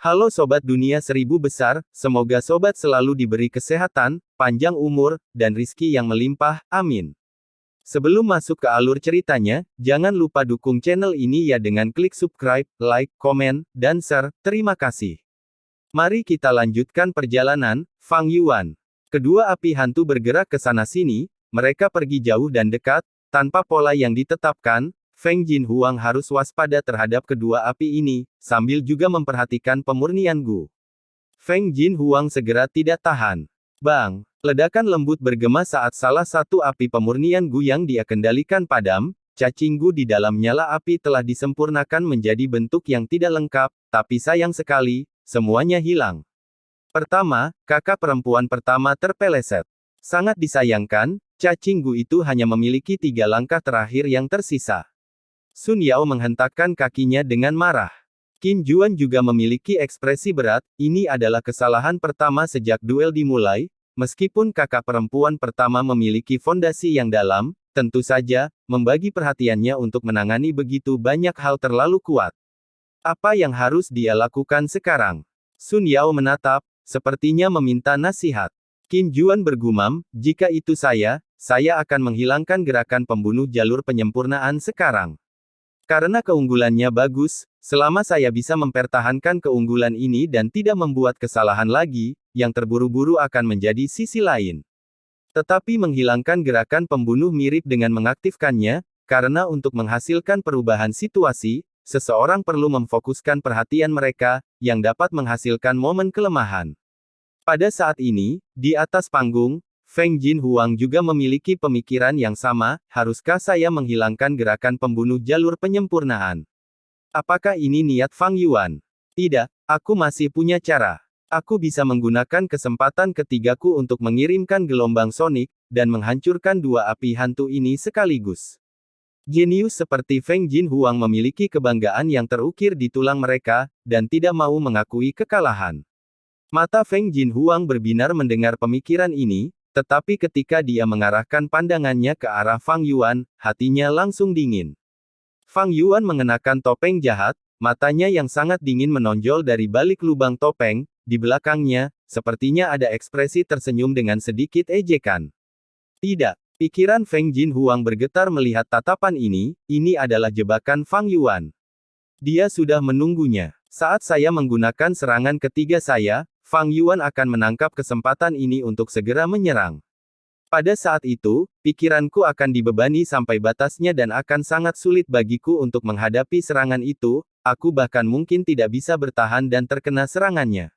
Halo Sobat Dunia Seribu Besar, semoga Sobat selalu diberi kesehatan, panjang umur, dan rizki yang melimpah, amin. Sebelum masuk ke alur ceritanya, jangan lupa dukung channel ini ya dengan klik subscribe, like, komen, dan share, terima kasih. Mari kita lanjutkan perjalanan, Fang Yuan. Kedua api hantu bergerak ke sana-sini, mereka pergi jauh dan dekat, tanpa pola yang ditetapkan. Feng Jinhuang harus waspada terhadap kedua api ini, sambil juga memperhatikan pemurnian Gu. Feng Jinhuang segera tidak tahan. Bang! Ledakan lembut bergema saat salah satu api pemurnian Gu yang dia kendalikan padam, cacing Gu di dalam nyala api telah disempurnakan menjadi bentuk yang tidak lengkap, tapi sayang sekali, semuanya hilang. Pertama, kakak perempuan pertama terpeleset. Sangat disayangkan, cacing Gu itu hanya memiliki 3 langkah terakhir yang tersisa. Sun Yao menghentakkan kakinya dengan marah. Qin Juan juga memiliki ekspresi berat, ini adalah kesalahan pertama sejak duel dimulai, meskipun kakak perempuan pertama memiliki fondasi yang dalam, tentu saja, membagi perhatiannya untuk menangani begitu banyak hal terlalu kuat. Apa yang harus dia lakukan sekarang? Sun Yao menatap, sepertinya meminta nasihat. Qin Juan bergumam, jika itu saya akan menghilangkan gerakan pembunuh jalur penyempurnaan sekarang. Karena keunggulannya bagus, selama saya bisa mempertahankan keunggulan ini dan tidak membuat kesalahan lagi, yang terburu-buru akan menjadi sisi lain. Tetapi menghilangkan gerakan pembunuh mirip dengan mengaktifkannya, karena untuk menghasilkan perubahan situasi, seseorang perlu memfokuskan perhatian mereka, yang dapat menghasilkan momen kelemahan. Pada saat ini, di atas panggung, Feng Jinhuang juga memiliki pemikiran yang sama, haruskah saya menghilangkan gerakan pembunuh jalur penyempurnaan? Apakah ini niat Fang Yuan? Tidak, aku masih punya cara. Aku bisa menggunakan kesempatan ketigaku untuk mengirimkan gelombang sonik, dan menghancurkan dua api hantu ini sekaligus. Jenius seperti Feng Jinhuang memiliki kebanggaan yang terukir di tulang mereka, dan tidak mau mengakui kekalahan. Mata Feng Jinhuang berbinar mendengar pemikiran ini, tetapi ketika dia mengarahkan pandangannya ke arah Fang Yuan, hatinya langsung dingin. Fang Yuan mengenakan topeng jahat, matanya yang sangat dingin menonjol dari balik lubang topeng, di belakangnya, sepertinya ada ekspresi tersenyum dengan sedikit ejekan. Tidak, pikiran Feng Jinhuang bergetar melihat tatapan ini adalah jebakan Fang Yuan. Dia sudah menunggunya. Saat saya menggunakan serangan ketiga saya, Fang Yuan akan menangkap kesempatan ini untuk segera menyerang. Pada saat itu, pikiranku akan dibebani sampai batasnya dan akan sangat sulit bagiku untuk menghadapi serangan itu, aku bahkan mungkin tidak bisa bertahan dan terkena serangannya.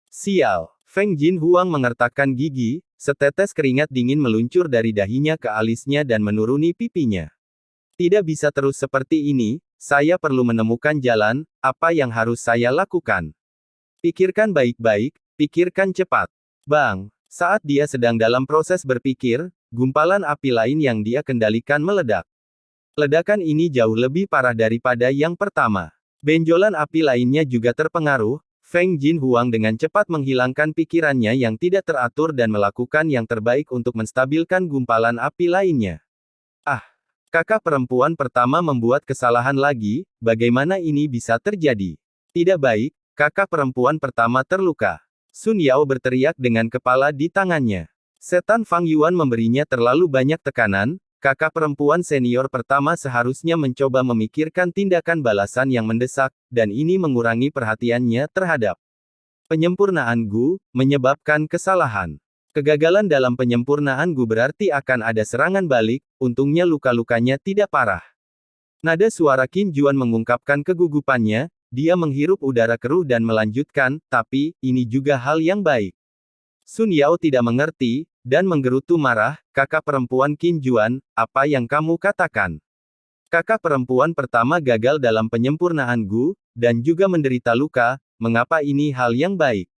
Sial! Feng Jinhuang mengertakkan gigi, setetes keringat dingin meluncur dari dahinya ke alisnya dan menuruni pipinya. Tidak bisa terus seperti ini, saya perlu menemukan jalan, apa yang harus saya lakukan? Pikirkan baik-baik, pikirkan cepat. Bang! Saat dia sedang dalam proses berpikir, gumpalan api lain yang dia kendalikan meledak. Ledakan ini jauh lebih parah daripada yang pertama. Benjolan api lainnya juga terpengaruh, Feng Jinhuang dengan cepat menghilangkan pikirannya yang tidak teratur dan melakukan yang terbaik untuk menstabilkan gumpalan api lainnya. Ah! Kakak perempuan pertama membuat kesalahan lagi, bagaimana ini bisa terjadi? Tidak baik. Kakak perempuan pertama terluka. Sun Yao berteriak dengan kepala di tangannya. Setan Fang Yuan memberinya terlalu banyak tekanan, kakak perempuan senior pertama seharusnya mencoba memikirkan tindakan balasan yang mendesak, dan ini mengurangi perhatiannya terhadap penyempurnaan Gu, menyebabkan kesalahan. Kegagalan dalam penyempurnaan Gu berarti akan ada serangan balik, untungnya luka-lukanya tidak parah. Nada suara Qin Juan mengungkapkan kegugupannya. Dia menghirup udara keruh dan melanjutkan, tapi, ini juga hal yang baik. Sun Yao tidak mengerti, dan menggerutu marah, kakak perempuan Qin Juan, apa yang kamu katakan? Kakak perempuan pertama gagal dalam penyempurnaan Gu, dan juga menderita luka, mengapa ini hal yang baik?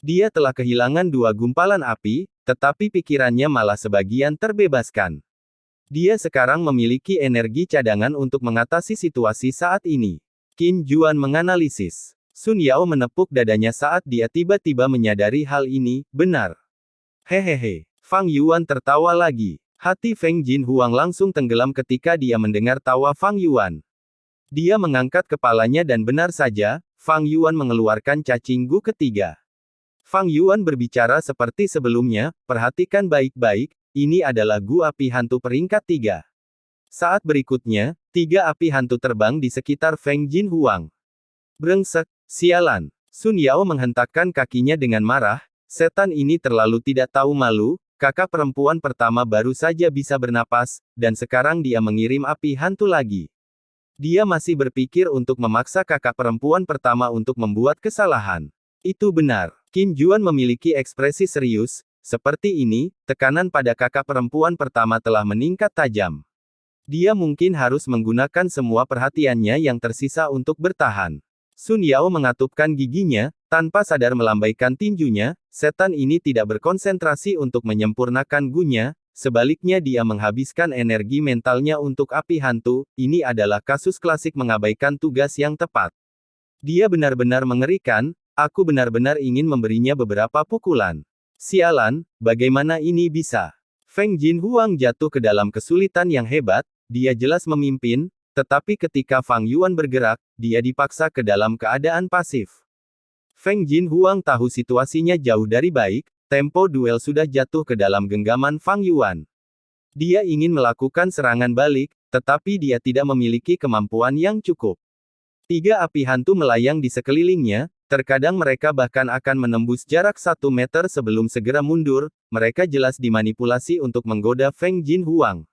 Dia telah kehilangan 2 gumpalan api, tetapi pikirannya malah sebagian terbebaskan. Dia sekarang memiliki energi cadangan untuk mengatasi situasi saat ini. Qin Juan menganalisis. Sun Yao menepuk dadanya saat dia tiba-tiba menyadari hal ini, benar. Hehehe. Fang Yuan tertawa lagi. Hati Feng Jinhuang langsung tenggelam ketika dia mendengar tawa Fang Yuan. Dia mengangkat kepalanya dan benar saja, Fang Yuan mengeluarkan cacing Gu ketiga. Fang Yuan berbicara seperti sebelumnya, perhatikan baik-baik, ini adalah Gu api hantu peringkat 3. Saat berikutnya, 3 api hantu terbang di sekitar Feng Jinhuang. Brengsek, sialan. Sun Yao menghentakkan kakinya dengan marah, setan ini terlalu tidak tahu malu, kakak perempuan pertama baru saja bisa bernapas, dan sekarang dia mengirim api hantu lagi. Dia masih berpikir untuk memaksa kakak perempuan pertama untuk membuat kesalahan. Itu benar. Qin Juan memiliki ekspresi serius, seperti ini, tekanan pada kakak perempuan pertama telah meningkat tajam. Dia mungkin harus menggunakan semua perhatiannya yang tersisa untuk bertahan. Sun Yao mengatupkan giginya, tanpa sadar melambaikan tinjunya, setan ini tidak berkonsentrasi untuk menyempurnakan gunya, sebaliknya dia menghabiskan energi mentalnya untuk api hantu, ini adalah kasus klasik mengabaikan tugas yang tepat. Dia benar-benar mengerikan, aku benar-benar ingin memberinya beberapa pukulan. Sialan, bagaimana ini bisa? Feng Jinhuang jatuh ke dalam kesulitan yang hebat, dia jelas memimpin, tetapi ketika Fang Yuan bergerak, dia dipaksa ke dalam keadaan pasif. Feng Jinhuang tahu situasinya jauh dari baik, tempo duel sudah jatuh ke dalam genggaman Fang Yuan. Dia ingin melakukan serangan balik, tetapi dia tidak memiliki kemampuan yang cukup. 3 api hantu melayang di sekelilingnya, terkadang mereka bahkan akan menembus jarak 1 meter sebelum segera mundur, mereka jelas dimanipulasi untuk menggoda Feng Jinhuang.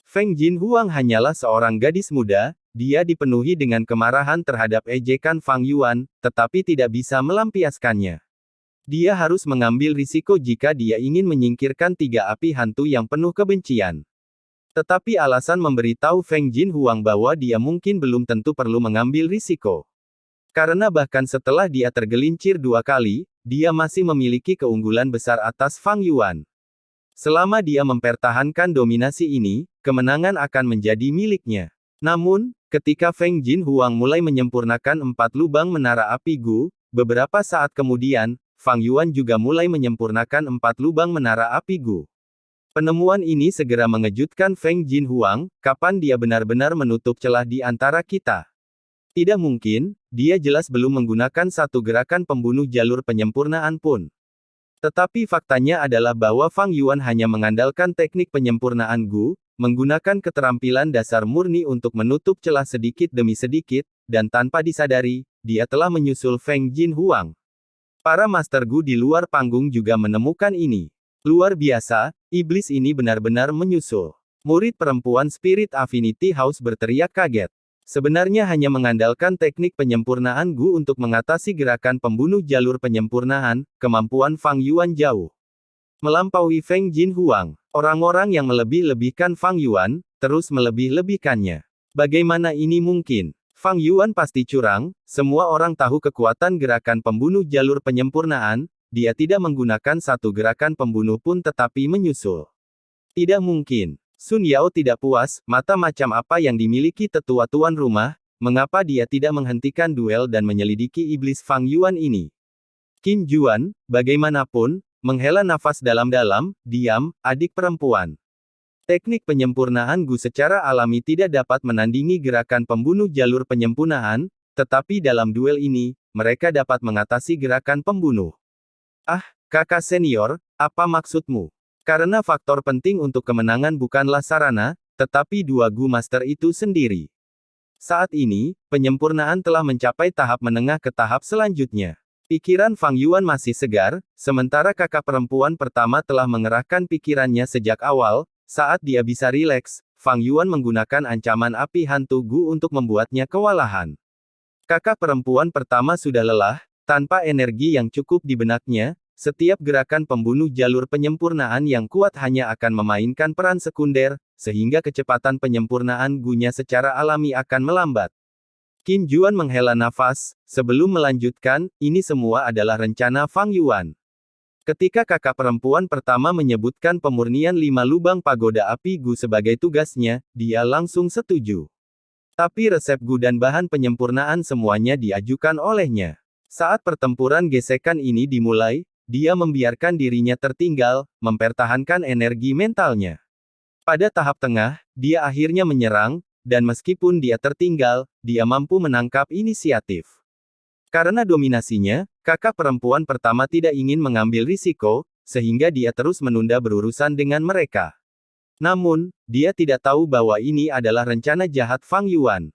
Feng Jinhuang hanyalah seorang gadis muda, dia dipenuhi dengan kemarahan terhadap ejekan Fang Yuan, tetapi tidak bisa melampiaskannya. Dia harus mengambil risiko jika dia ingin menyingkirkan 3 api hantu yang penuh kebencian. Tetapi alasan memberitahu Feng Jinhuang bahwa dia mungkin belum tentu perlu mengambil risiko. Karena bahkan setelah dia tergelincir 2 kali, dia masih memiliki keunggulan besar atas Fang Yuan. Selama dia mempertahankan dominasi ini, kemenangan akan menjadi miliknya. Namun, ketika Feng Jinhuang mulai menyempurnakan 4 lubang menara api Gu, beberapa saat kemudian, Fang Yuan juga mulai menyempurnakan 4 lubang menara api Gu. Penemuan ini segera mengejutkan Feng Jinhuang, kapan dia benar-benar menutup celah di antara kita? Tidak mungkin, dia jelas belum menggunakan satu gerakan pembunuh jalur penyempurnaan pun. Tetapi faktanya adalah bahwa Fang Yuan hanya mengandalkan teknik penyempurnaan Gu, menggunakan keterampilan dasar murni untuk menutup celah sedikit demi sedikit, dan tanpa disadari, dia telah menyusul Feng Jinhuang. Para Master Gu di luar panggung juga menemukan ini. Luar biasa, iblis ini benar-benar menyusul. Murid perempuan Spirit Affinity House berteriak kaget. Sebenarnya hanya mengandalkan teknik penyempurnaan Gu untuk mengatasi gerakan pembunuh jalur penyempurnaan, kemampuan Fang Yuan jauh melampaui Feng Jinhuang. Orang-orang yang melebih-lebihkan Fang Yuan, terus melebih-lebihkannya. Bagaimana ini mungkin? Fang Yuan pasti curang, semua orang tahu kekuatan gerakan pembunuh jalur penyempurnaan, dia tidak menggunakan satu gerakan pembunuh pun tetapi menyusul. Tidak mungkin. Sun Yao tidak puas, mata macam apa yang dimiliki tetua tuan rumah, mengapa dia tidak menghentikan duel dan menyelidiki iblis Fang Yuan ini. Qin Juan, bagaimanapun, menghela nafas dalam-dalam, diam, adik perempuan. Teknik penyempurnaan Gu secara alami tidak dapat menandingi gerakan pembunuh jalur penyempurnaan, tetapi dalam duel ini, mereka dapat mengatasi gerakan pembunuh. Ah, kakak senior, apa maksudmu? Karena faktor penting untuk kemenangan bukanlah sarana, tetapi 2 Gu Master itu sendiri. Saat ini, penyempurnaan telah mencapai tahap menengah ke tahap selanjutnya. Pikiran Fang Yuan masih segar, sementara kakak perempuan pertama telah mengerahkan pikirannya sejak awal, saat dia bisa rileks, Fang Yuan menggunakan ancaman api hantu Gu untuk membuatnya kewalahan. Kakak perempuan pertama sudah lelah, tanpa energi yang cukup di benaknya, setiap gerakan pembunuh jalur penyempurnaan yang kuat hanya akan memainkan peran sekunder, sehingga kecepatan penyempurnaan Gu-nya secara alami akan melambat. Qin Juan menghela nafas, sebelum melanjutkan, ini semua adalah rencana Fang Yuan. Ketika kakak perempuan pertama menyebutkan pemurnian 5 lubang pagoda api Gu sebagai tugasnya, dia langsung setuju. Tapi resep Gu dan bahan penyempurnaan semuanya diajukan olehnya. Saat pertempuran gesekan ini dimulai, dia membiarkan dirinya tertinggal, mempertahankan energi mentalnya. Pada tahap tengah, dia akhirnya menyerang, dan meskipun dia tertinggal, dia mampu menangkap inisiatif. Karena dominasinya, kakak perempuan pertama tidak ingin mengambil risiko, sehingga dia terus menunda berurusan dengan mereka. Namun, dia tidak tahu bahwa ini adalah rencana jahat Fang Yuan.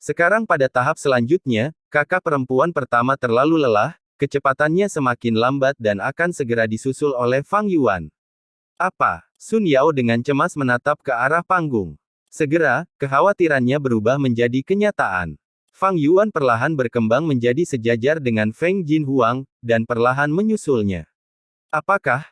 Sekarang pada tahap selanjutnya, kakak perempuan pertama terlalu lelah, kecepatannya semakin lambat dan akan segera disusul oleh Fang Yuan. Apa? Sun Yao dengan cemas menatap ke arah panggung. Segera, kekhawatirannya berubah menjadi kenyataan. Fang Yuan perlahan berkembang menjadi sejajar dengan Feng Jinhuang, dan perlahan menyusulnya. Apakah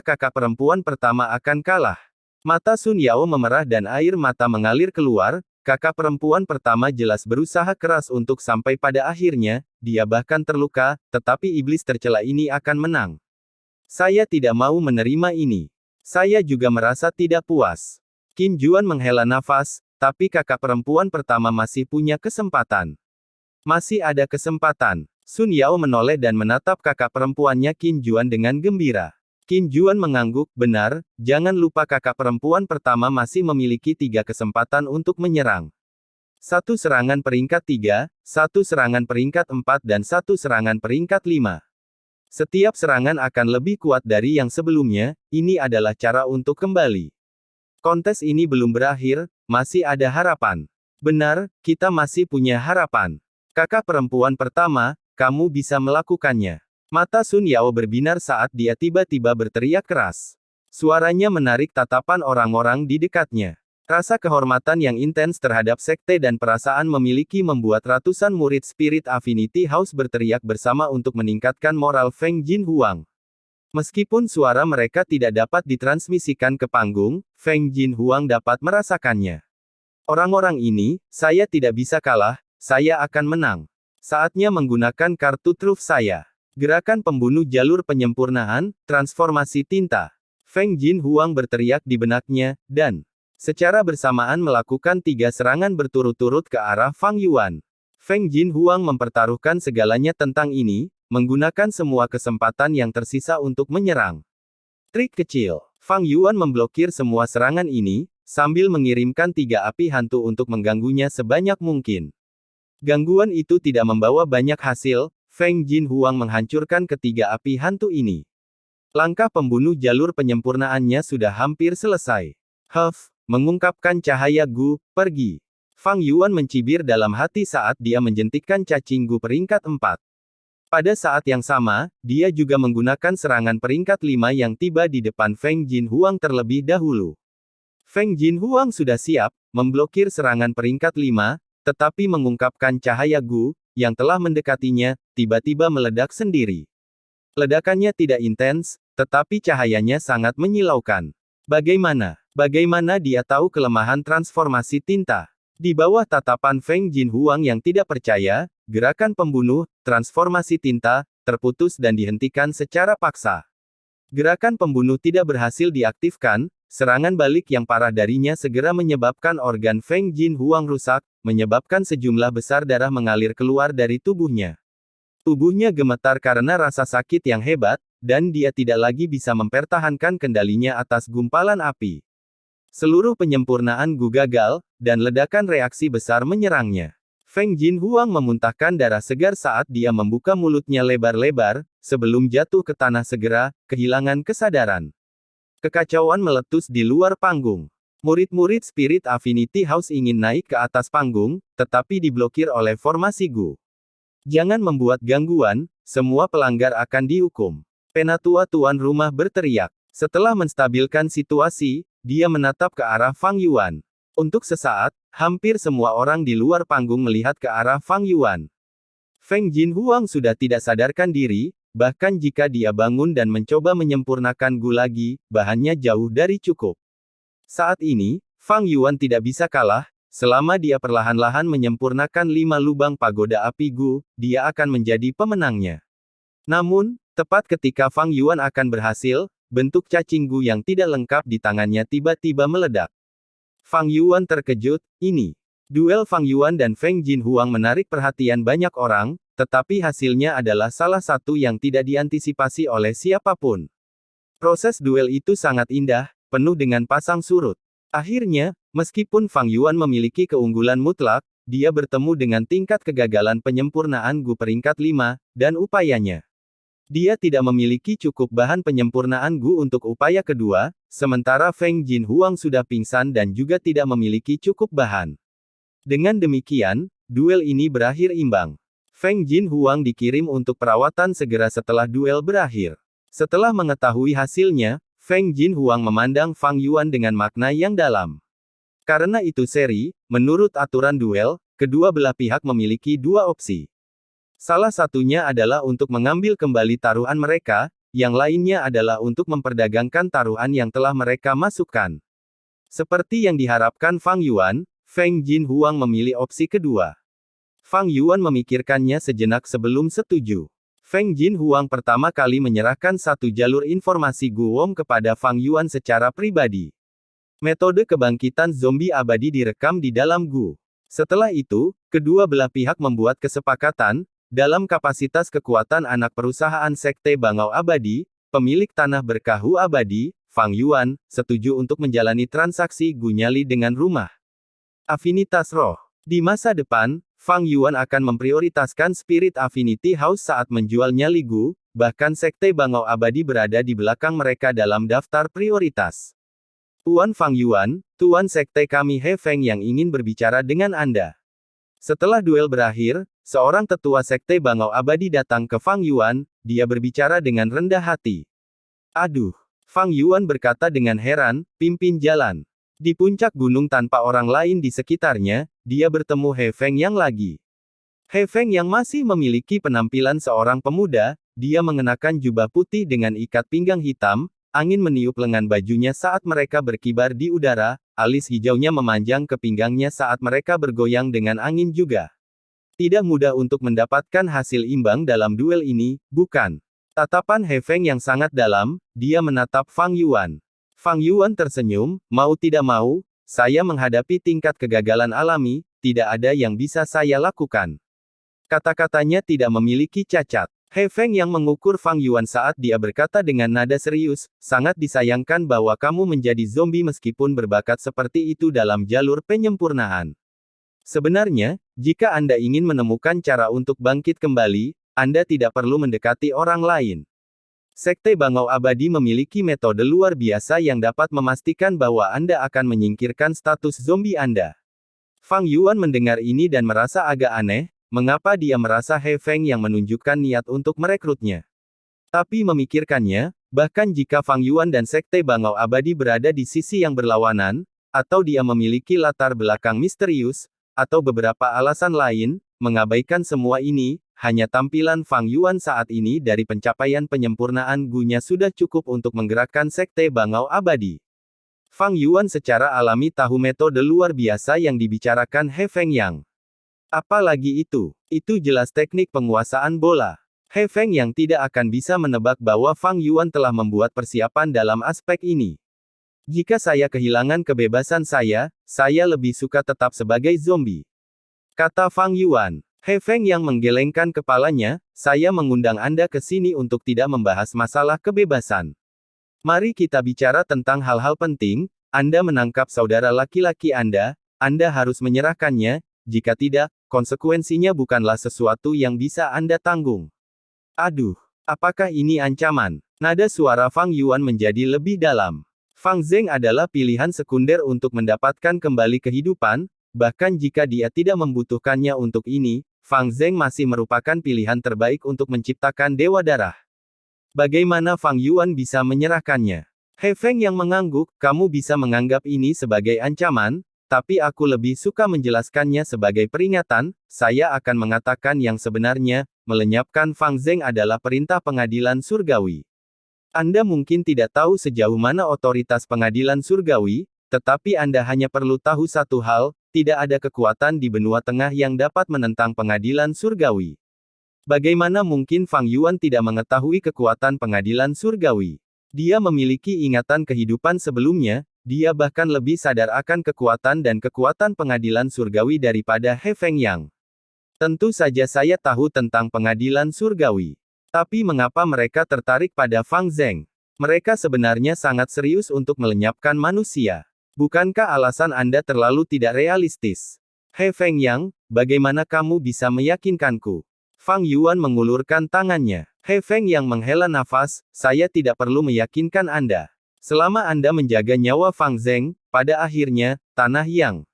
kakak perempuan pertama akan kalah? Mata Sun Yao memerah dan air mata mengalir keluar, kakak perempuan pertama jelas berusaha keras untuk sampai pada akhirnya, dia bahkan terluka, tetapi iblis tercela ini akan menang. Saya tidak mau menerima ini. Saya juga merasa tidak puas. Qin Juan menghela nafas, tapi kakak perempuan pertama masih punya kesempatan. Masih ada kesempatan. Sun Yao menoleh dan menatap kakak perempuannya Qin Juan dengan gembira. Qin Juan mengangguk, benar, jangan lupa kakak perempuan pertama masih memiliki 3 kesempatan untuk menyerang. 1 serangan peringkat 3, 1 serangan peringkat 4 dan 1 serangan peringkat 5. Setiap serangan akan lebih kuat dari yang sebelumnya, ini adalah cara untuk kembali. Kontes ini belum berakhir, masih ada harapan. Benar, kita masih punya harapan. Kakak perempuan pertama, kamu bisa melakukannya. Mata Sun Yao berbinar saat dia tiba-tiba berteriak keras. Suaranya menarik tatapan orang-orang di dekatnya. Rasa kehormatan yang intens terhadap sekte dan perasaan memiliki membuat ratusan murid Spirit Affinity House berteriak bersama untuk meningkatkan moral Feng Jinhuang. Meskipun suara mereka tidak dapat ditransmisikan ke panggung, Feng Jinhuang dapat merasakannya. Orang-orang ini, saya tidak bisa kalah, saya akan menang. Saatnya menggunakan kartu truf saya. Gerakan pembunuh jalur penyempurnaan, transformasi tinta. Feng Jinhuang berteriak di benaknya, dan secara bersamaan melakukan 3 serangan berturut-turut ke arah Fang Yuan. Feng Jinhuang mempertaruhkan segalanya tentang ini, menggunakan semua kesempatan yang tersisa untuk menyerang. Trik kecil. Fang Yuan memblokir semua serangan ini, sambil mengirimkan 3 api hantu untuk mengganggunya sebanyak mungkin. Gangguan itu tidak membawa banyak hasil, Feng Jinhuang menghancurkan ketiga api hantu ini. Langkah pembunuh jalur penyempurnaannya sudah hampir selesai. Huff, mengungkapkan cahaya Gu, pergi. Fang Yuan mencibir dalam hati saat dia menjentikkan cacing Gu peringkat 4. Pada saat yang sama, dia juga menggunakan serangan peringkat 5 yang tiba di depan Feng Jinhuang terlebih dahulu. Feng Jinhuang sudah siap, memblokir serangan peringkat 5, tetapi mengungkapkan cahaya Gu, yang telah mendekatinya, tiba-tiba meledak sendiri. Ledakannya tidak intens, tetapi cahayanya sangat menyilaukan. Bagaimana dia tahu kelemahan transformasi tinta? Di bawah tatapan Feng Jinhuang yang tidak percaya, gerakan pembunuh, transformasi tinta, terputus dan dihentikan secara paksa. Gerakan pembunuh tidak berhasil diaktifkan, serangan balik yang parah darinya segera menyebabkan organ Feng Jinhuang rusak, menyebabkan sejumlah besar darah mengalir keluar dari tubuhnya. Tubuhnya gemetar karena rasa sakit yang hebat, dan dia tidak lagi bisa mempertahankan kendalinya atas gumpalan api. Seluruh penyempurnaan Gu gagal, dan ledakan reaksi besar menyerangnya. Feng Jinhuang memuntahkan darah segar saat dia membuka mulutnya lebar-lebar, sebelum jatuh ke tanah segera, kehilangan kesadaran. Kekacauan meletus di luar panggung. Murid-murid Spirit Affinity House ingin naik ke atas panggung, tetapi diblokir oleh formasi Gu. Jangan membuat gangguan, semua pelanggar akan dihukum. Penatua tuan rumah berteriak. Setelah menstabilkan situasi, dia menatap ke arah Fang Yuan. Untuk sesaat, hampir semua orang di luar panggung melihat ke arah Fang Yuan. Feng Jinhuang sudah tidak sadarkan diri, bahkan jika dia bangun dan mencoba menyempurnakan Gu lagi, bahannya jauh dari cukup. Saat ini, Fang Yuan tidak bisa kalah, selama dia perlahan-lahan menyempurnakan 5 lubang pagoda api Gu, dia akan menjadi pemenangnya. Namun, tepat ketika Fang Yuan akan berhasil, bentuk cacing Gu yang tidak lengkap di tangannya tiba-tiba meledak. Fang Yuan terkejut, ini. Duel Fang Yuan dan Feng Jinhuang menarik perhatian banyak orang, tetapi hasilnya adalah salah satu yang tidak diantisipasi oleh siapapun. Proses duel itu sangat indah, penuh dengan pasang surut. Akhirnya, meskipun Fang Yuan memiliki keunggulan mutlak, dia bertemu dengan tingkat kegagalan penyempurnaan Gu peringkat 5, dan upayanya. Dia tidak memiliki cukup bahan penyempurnaan Gu untuk upaya kedua, sementara Feng Jinhuang sudah pingsan dan juga tidak memiliki cukup bahan. Dengan demikian, duel ini berakhir imbang. Feng Jinhuang dikirim untuk perawatan segera setelah duel berakhir. Setelah mengetahui hasilnya, Feng Jinhuang memandang Fang Yuan dengan makna yang dalam. Karena itu menurut aturan duel, kedua belah pihak memiliki dua opsi. Salah satunya adalah untuk mengambil kembali taruhan mereka, yang lainnya adalah untuk memperdagangkan taruhan yang telah mereka masukkan. Seperti yang diharapkan Fang Yuan, Feng Jinhuang memilih opsi kedua. Fang Yuan memikirkannya sejenak sebelum setuju. Feng Jinhuang pertama kali menyerahkan satu jalur informasi Gu Wong kepada Fang Yuan secara pribadi. Metode kebangkitan zombie abadi direkam di dalam Gu. Setelah itu, kedua belah pihak membuat kesepakatan, dalam kapasitas kekuatan anak perusahaan Sekte Bangau Abadi, pemilik tanah berkah Hu Abadi, Fang Yuan, setuju untuk menjalani transaksi Gu Nyali dengan rumah Afinitas Roh. Di masa depan, Fang Yuan akan memprioritaskan Spirit Affinity House saat menjual nyali Gu, bahkan Sekte Bangau Abadi berada di belakang mereka dalam daftar prioritas. Tuan Fang Yuan, Tuan Sekte kami He Feng yang ingin berbicara dengan Anda. Setelah duel berakhir, seorang tetua Sekte Bangau Abadi datang ke Fang Yuan, dia berbicara dengan rendah hati. Aduh, Fang Yuan berkata dengan heran, pimpin jalan. Di puncak gunung tanpa orang lain di sekitarnya, dia bertemu He Feng yang lagi. He Feng yang masih memiliki penampilan seorang pemuda, dia mengenakan jubah putih dengan ikat pinggang hitam, angin meniup lengan bajunya saat mereka berkibar di udara, alis hijaunya memanjang ke pinggangnya saat mereka bergoyang dengan angin juga. Tidak mudah untuk mendapatkan hasil imbang dalam duel ini, bukan? Tatapan He Feng yang sangat dalam, dia menatap Fang Yuan. Fang Yuan tersenyum, mau tidak mau, saya menghadapi tingkat kegagalan alami, tidak ada yang bisa saya lakukan. Kata-katanya tidak memiliki cacat. He Feng yang mengukur Fang Yuan saat dia berkata dengan nada serius, sangat disayangkan bahwa kamu menjadi zombie meskipun berbakat seperti itu dalam jalur penyempurnaan. Sebenarnya, jika Anda ingin menemukan cara untuk bangkit kembali, Anda tidak perlu mendekati orang lain. Sekte Bangau Abadi memiliki metode luar biasa yang dapat memastikan bahwa Anda akan menyingkirkan status zombie Anda. Fang Yuan mendengar ini dan merasa agak aneh, mengapa dia merasa He Feng yang menunjukkan niat untuk merekrutnya. Tapi memikirkannya, bahkan jika Fang Yuan dan Sekte Bangau Abadi berada di sisi yang berlawanan, atau dia memiliki latar belakang misterius, atau beberapa alasan lain, mengabaikan semua ini, hanya tampilan Fang Yuan saat ini dari pencapaian penyempurnaan Gu-nya sudah cukup untuk menggerakkan Sekte Bangau Abadi. Fang Yuan secara alami tahu metode luar biasa yang dibicarakan He Feng yang. Apalagi itu jelas teknik penguasaan bola. He Feng yang tidak akan bisa menebak bahwa Fang Yuan telah membuat persiapan dalam aspek ini. Jika saya kehilangan kebebasan saya lebih suka tetap sebagai zombie. Kata Fang Yuan. He Feng yang menggelengkan kepalanya, saya mengundang Anda ke sini untuk tidak membahas masalah kebebasan. Mari kita bicara tentang hal-hal penting, Anda menangkap saudara laki-laki Anda harus menyerahkannya, jika tidak, konsekuensinya bukanlah sesuatu yang bisa Anda tanggung. Aduh, apakah ini ancaman? Nada suara Fang Yuan menjadi lebih dalam. Fang Zeng adalah pilihan sekunder untuk mendapatkan kembali kehidupan, bahkan jika dia tidak membutuhkannya untuk ini, Fang Zeng masih merupakan pilihan terbaik untuk menciptakan Dewa Darah. Bagaimana Fang Yuan bisa menyerahkannya? He Feng yang mengangguk, kamu bisa menganggap ini sebagai ancaman, tapi aku lebih suka menjelaskannya sebagai peringatan, saya akan mengatakan yang sebenarnya, melenyapkan Fang Zeng adalah perintah pengadilan surgawi. Anda mungkin tidak tahu sejauh mana otoritas pengadilan surgawi, tetapi Anda hanya perlu tahu satu hal, tidak ada kekuatan di benua tengah yang dapat menentang pengadilan surgawi. Bagaimana mungkin Fang Yuan tidak mengetahui kekuatan pengadilan surgawi? Dia memiliki ingatan kehidupan sebelumnya, dia bahkan lebih sadar akan kekuatan dan kekuatan pengadilan surgawi daripada He Feng Yang. Tentu saja saya tahu tentang pengadilan surgawi. Tapi mengapa mereka tertarik pada Fang Zeng? Mereka sebenarnya sangat serius untuk melenyapkan manusia. Bukankah alasan Anda terlalu tidak realistis? He Feng Yang, bagaimana kamu bisa meyakinkanku? Fang Yuan mengulurkan tangannya. He Feng Yang menghela nafas, saya tidak perlu meyakinkan Anda. Selama Anda menjaga nyawa Fang Zheng, pada akhirnya, tanah yang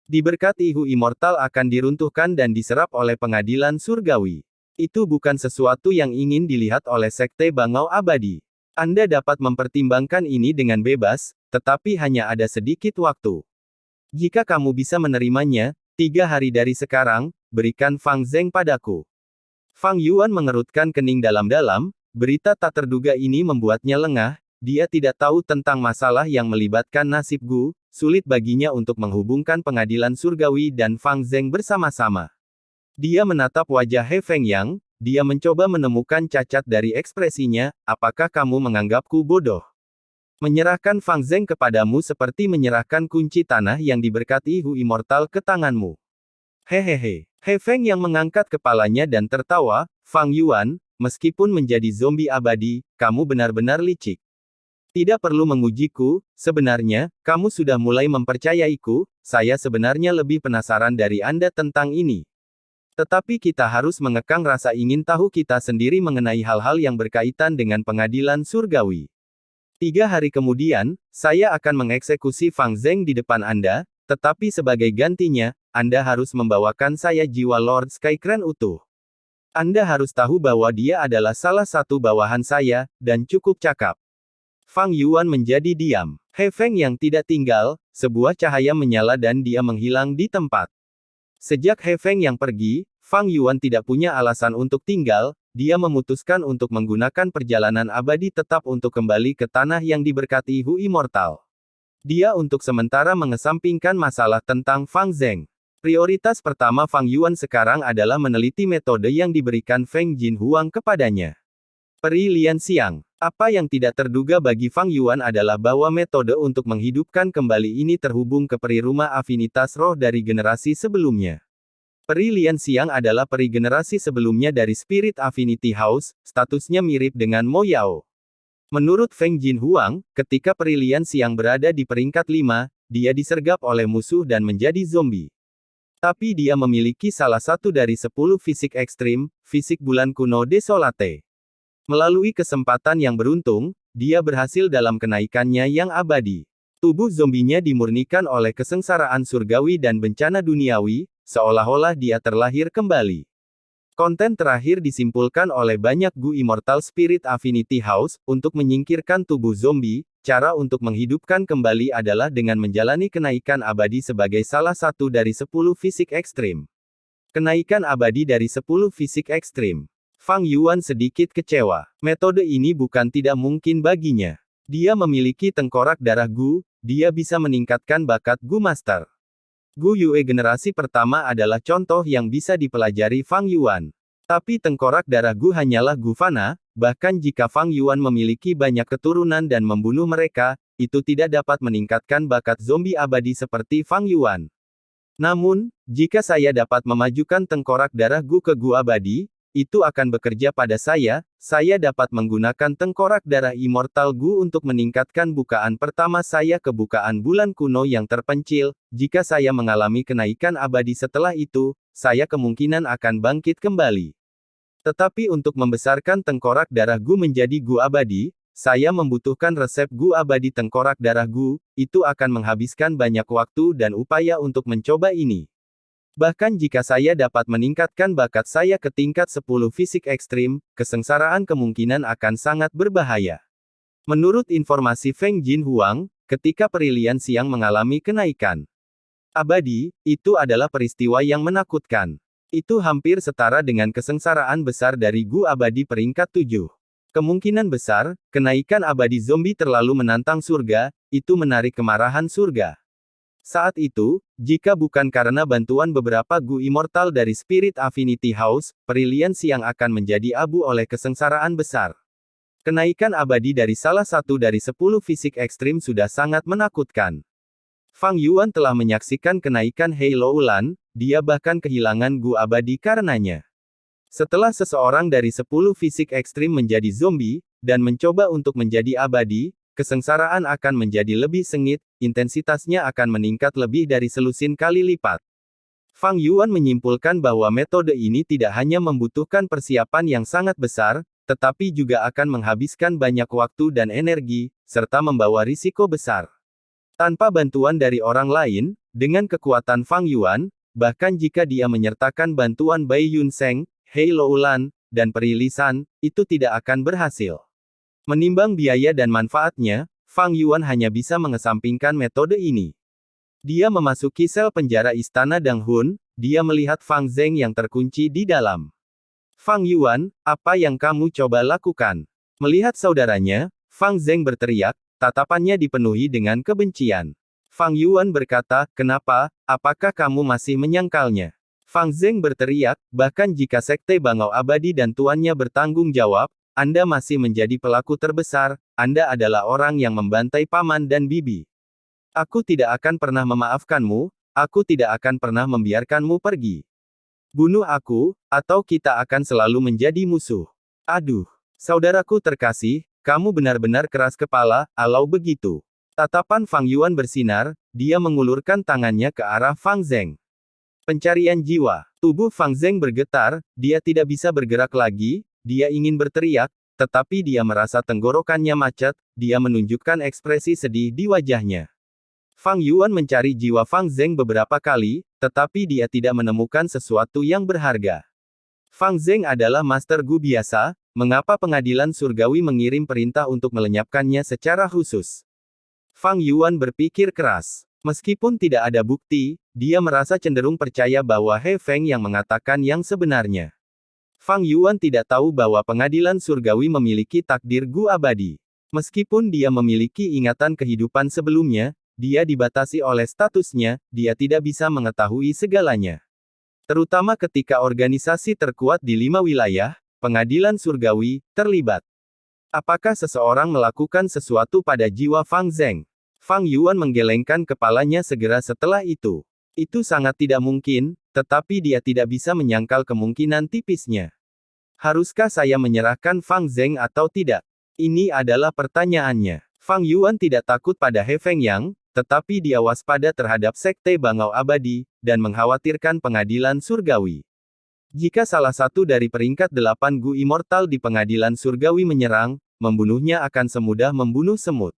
diberkati Hu Immortal akan diruntuhkan dan diserap oleh pengadilan surgawi. Itu bukan sesuatu yang ingin dilihat oleh Sekte Bangau Abadi. Anda dapat mempertimbangkan ini dengan bebas, tetapi hanya ada sedikit waktu. Jika kamu bisa menerimanya, 3 hari dari sekarang, berikan Fang Zheng padaku. Fang Yuan mengerutkan kening dalam-dalam, berita tak terduga ini membuatnya lengah, dia tidak tahu tentang masalah yang melibatkan nasib Gu, sulit baginya untuk menghubungkan pengadilan surgawi dan Fang Zheng bersama-sama. Dia menatap wajah He Feng Yang, dia mencoba menemukan cacat dari ekspresinya, apakah kamu menganggapku bodoh? Menyerahkan Fang Zheng kepadamu seperti menyerahkan kunci tanah yang diberkati Hu Immortal ke tanganmu. Hehehe. He Feng yang mengangkat kepalanya dan tertawa, Fang Yuan, meskipun menjadi zombie abadi, kamu benar-benar licik. Tidak perlu mengujiku, sebenarnya, kamu sudah mulai mempercayaiku, saya sebenarnya lebih penasaran dari Anda tentang ini. Tetapi kita harus mengekang rasa ingin tahu kita sendiri mengenai hal-hal yang berkaitan dengan pengadilan surgawi. 3 hari kemudian, saya akan mengeksekusi Fang Zheng di depan Anda, tetapi sebagai gantinya, Anda harus membawakan saya jiwa Lord Skycrane utuh. Anda harus tahu bahwa dia adalah salah satu bawahan saya, dan cukup cakap. Fang Yuan menjadi diam. He Feng yang tidak tinggal, sebuah cahaya menyala dan dia menghilang di tempat. Sejak He Feng yang pergi, Fang Yuan tidak punya alasan untuk tinggal, dia memutuskan untuk menggunakan perjalanan abadi tetap untuk kembali ke tanah yang diberkati Hu Immortal. Dia untuk sementara mengesampingkan masalah tentang Fang Zheng. Prioritas pertama Fang Yuan sekarang adalah meneliti metode yang diberikan Feng Jin Huang kepadanya. Peri Lian Xiang. Apa yang tidak terduga bagi Fang Yuan adalah bahwa metode untuk menghidupkan kembali ini terhubung ke peri rumah afinitas roh dari generasi sebelumnya. Peri Lian Xiang adalah peri generasi sebelumnya dari Spirit Affinity House, statusnya mirip dengan Mo Yao. Menurut Feng Jin Huang, ketika peri Lian Xiang berada di peringkat 5, dia disergap oleh musuh dan menjadi zombie. Tapi dia memiliki salah satu dari 10 fisik ekstrim, fisik bulan kuno Desolate. Melalui kesempatan yang beruntung, dia berhasil dalam kenaikannya yang abadi. Tubuh zombinya dimurnikan oleh kesengsaraan surgawi dan bencana duniawi, seolah-olah dia terlahir kembali. Konten terakhir disimpulkan oleh banyak Gu Immortal Spirit Affinity House, untuk menyingkirkan tubuh zombie, cara untuk menghidupkan kembali adalah dengan menjalani kenaikan abadi sebagai salah satu dari 10 fisik ekstrim. Kenaikan abadi dari 10 fisik ekstrim. Fang Yuan sedikit kecewa. Metode ini bukan tidak mungkin baginya. Dia memiliki tengkorak darah Gu, dia bisa meningkatkan bakat Gu Master. Gu Yue generasi pertama adalah contoh yang bisa dipelajari Fang Yuan. Tapi tengkorak darah Gu hanyalah Gu Fana, bahkan jika Fang Yuan memiliki banyak keturunan dan membunuh mereka, itu tidak dapat meningkatkan bakat zombie abadi seperti Fang Yuan. Namun, jika saya dapat memajukan tengkorak darah Gu ke Gu abadi, itu akan bekerja pada saya dapat menggunakan tengkorak darah Immortal Gu untuk meningkatkan bukaan pertama saya ke bukaan bulan kuno yang terpencil, jika saya mengalami kenaikan abadi setelah itu, saya kemungkinan akan bangkit kembali. Tetapi untuk membesarkan tengkorak darah Gu menjadi Gu abadi, saya membutuhkan resep Gu abadi tengkorak darah Gu, itu akan menghabiskan banyak waktu dan upaya untuk mencoba ini. Bahkan jika saya dapat meningkatkan bakat saya ke tingkat 10 fisik ekstrim, kesengsaraan kemungkinan akan sangat berbahaya. Menurut informasi Feng Jin Huang, ketika peri Lian Xiang mengalami kenaikan abadi, itu adalah peristiwa yang menakutkan. Itu hampir setara dengan kesengsaraan besar dari Gu abadi peringkat 7. Kemungkinan besar, kenaikan abadi zombie terlalu menantang surga, itu menarik kemarahan surga. Saat itu, jika bukan karena bantuan beberapa Gu Immortal dari Spirit Affinity House, peri Lian Xiang akan menjadi abu oleh kesengsaraan besar. Kenaikan abadi dari salah satu dari 10 fisik ekstrim sudah sangat menakutkan. Fang Yuan telah menyaksikan kenaikan Hei Loulan, dia bahkan kehilangan Gu abadi karenanya. Setelah seseorang dari 10 fisik ekstrim menjadi zombie, dan mencoba untuk menjadi abadi, kesengsaraan akan menjadi lebih sengit, intensitasnya akan meningkat lebih dari selusin kali lipat. Fang Yuan menyimpulkan bahwa metode ini tidak hanya membutuhkan persiapan yang sangat besar, tetapi juga akan menghabiskan banyak waktu dan energi, serta membawa risiko besar. Tanpa bantuan dari orang lain, dengan kekuatan Fang Yuan, bahkan jika dia menyertakan bantuan Bai Yunseng, Hei Loulan, dan Peri Lisan, itu tidak akan berhasil. Menimbang biaya dan manfaatnya, Fang Yuan hanya bisa mengesampingkan metode ini. Dia memasuki sel penjara istana Danghun, dia melihat Fang Zeng yang terkunci di dalam. Fang Yuan, apa yang kamu coba lakukan? Melihat saudaranya, Fang Zeng berteriak, tatapannya dipenuhi dengan kebencian. Fang Yuan berkata, kenapa, apakah kamu masih menyangkalnya? Fang Zeng berteriak, bahkan jika Sekte Bangau Abadi dan tuannya bertanggung jawab, Anda masih menjadi pelaku terbesar, Anda adalah orang yang membantai paman dan bibi. Aku tidak akan pernah memaafkanmu, aku tidak akan pernah membiarkanmu pergi. Bunuh aku, atau kita akan selalu menjadi musuh. Aduh, saudaraku terkasih, kamu benar-benar keras kepala, alau begitu. Tatapan Fang Yuan bersinar, dia mengulurkan tangannya ke arah Fang Zeng. Pencarian jiwa. Tubuh Fang Zeng bergetar, dia tidak bisa bergerak lagi, dia ingin berteriak, tetapi dia merasa tenggorokannya macet, dia menunjukkan ekspresi sedih di wajahnya. Fang Yuan mencari jiwa Fang Zeng beberapa kali, tetapi dia tidak menemukan sesuatu yang berharga. Fang Zeng adalah Master Gu biasa, mengapa pengadilan surgawi mengirim perintah untuk melenyapkannya secara khusus? Fang Yuan berpikir keras. Meskipun tidak ada bukti, dia merasa cenderung percaya bahwa He Feng yang mengatakan yang sebenarnya. Fang Yuan tidak tahu bahwa pengadilan surgawi memiliki takdir Gu abadi. Meskipun dia memiliki ingatan kehidupan sebelumnya, dia dibatasi oleh statusnya, dia tidak bisa mengetahui segalanya. Terutama ketika organisasi terkuat di 5 wilayah, pengadilan surgawi, terlibat. Apakah seseorang melakukan sesuatu pada jiwa Fang Zeng? Fang Yuan menggelengkan kepalanya segera setelah itu. Itu sangat tidak mungkin, tetapi dia tidak bisa menyangkal kemungkinan tipisnya. Haruskah saya menyerahkan Fang Zeng atau tidak? Ini adalah pertanyaannya. Fang Yuan tidak takut pada He Feng Yang, tetapi dia waspada terhadap Sekte Bangau Abadi, dan mengkhawatirkan pengadilan surgawi. Jika salah satu dari peringkat 8 Gu Immortal di pengadilan surgawi menyerang, membunuhnya akan semudah membunuh semut.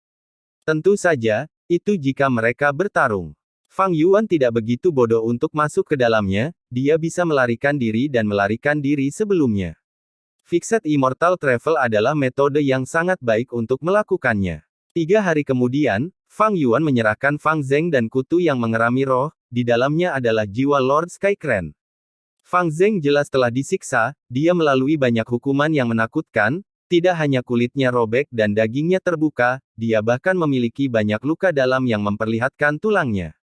Tentu saja, itu jika mereka bertarung. Fang Yuan tidak begitu bodoh untuk masuk ke dalamnya, dia bisa melarikan diri dan melarikan diri sebelumnya. Fixed Immortal Travel adalah metode yang sangat baik untuk melakukannya. 3 hari kemudian, Fang Yuan menyerahkan Fang Zeng dan kutu yang mengerami roh, di dalamnya adalah jiwa Lord Skycran. Fang Zeng jelas telah disiksa, dia melalui banyak hukuman yang menakutkan, tidak hanya kulitnya robek dan dagingnya terbuka, dia bahkan memiliki banyak luka dalam yang memperlihatkan tulangnya.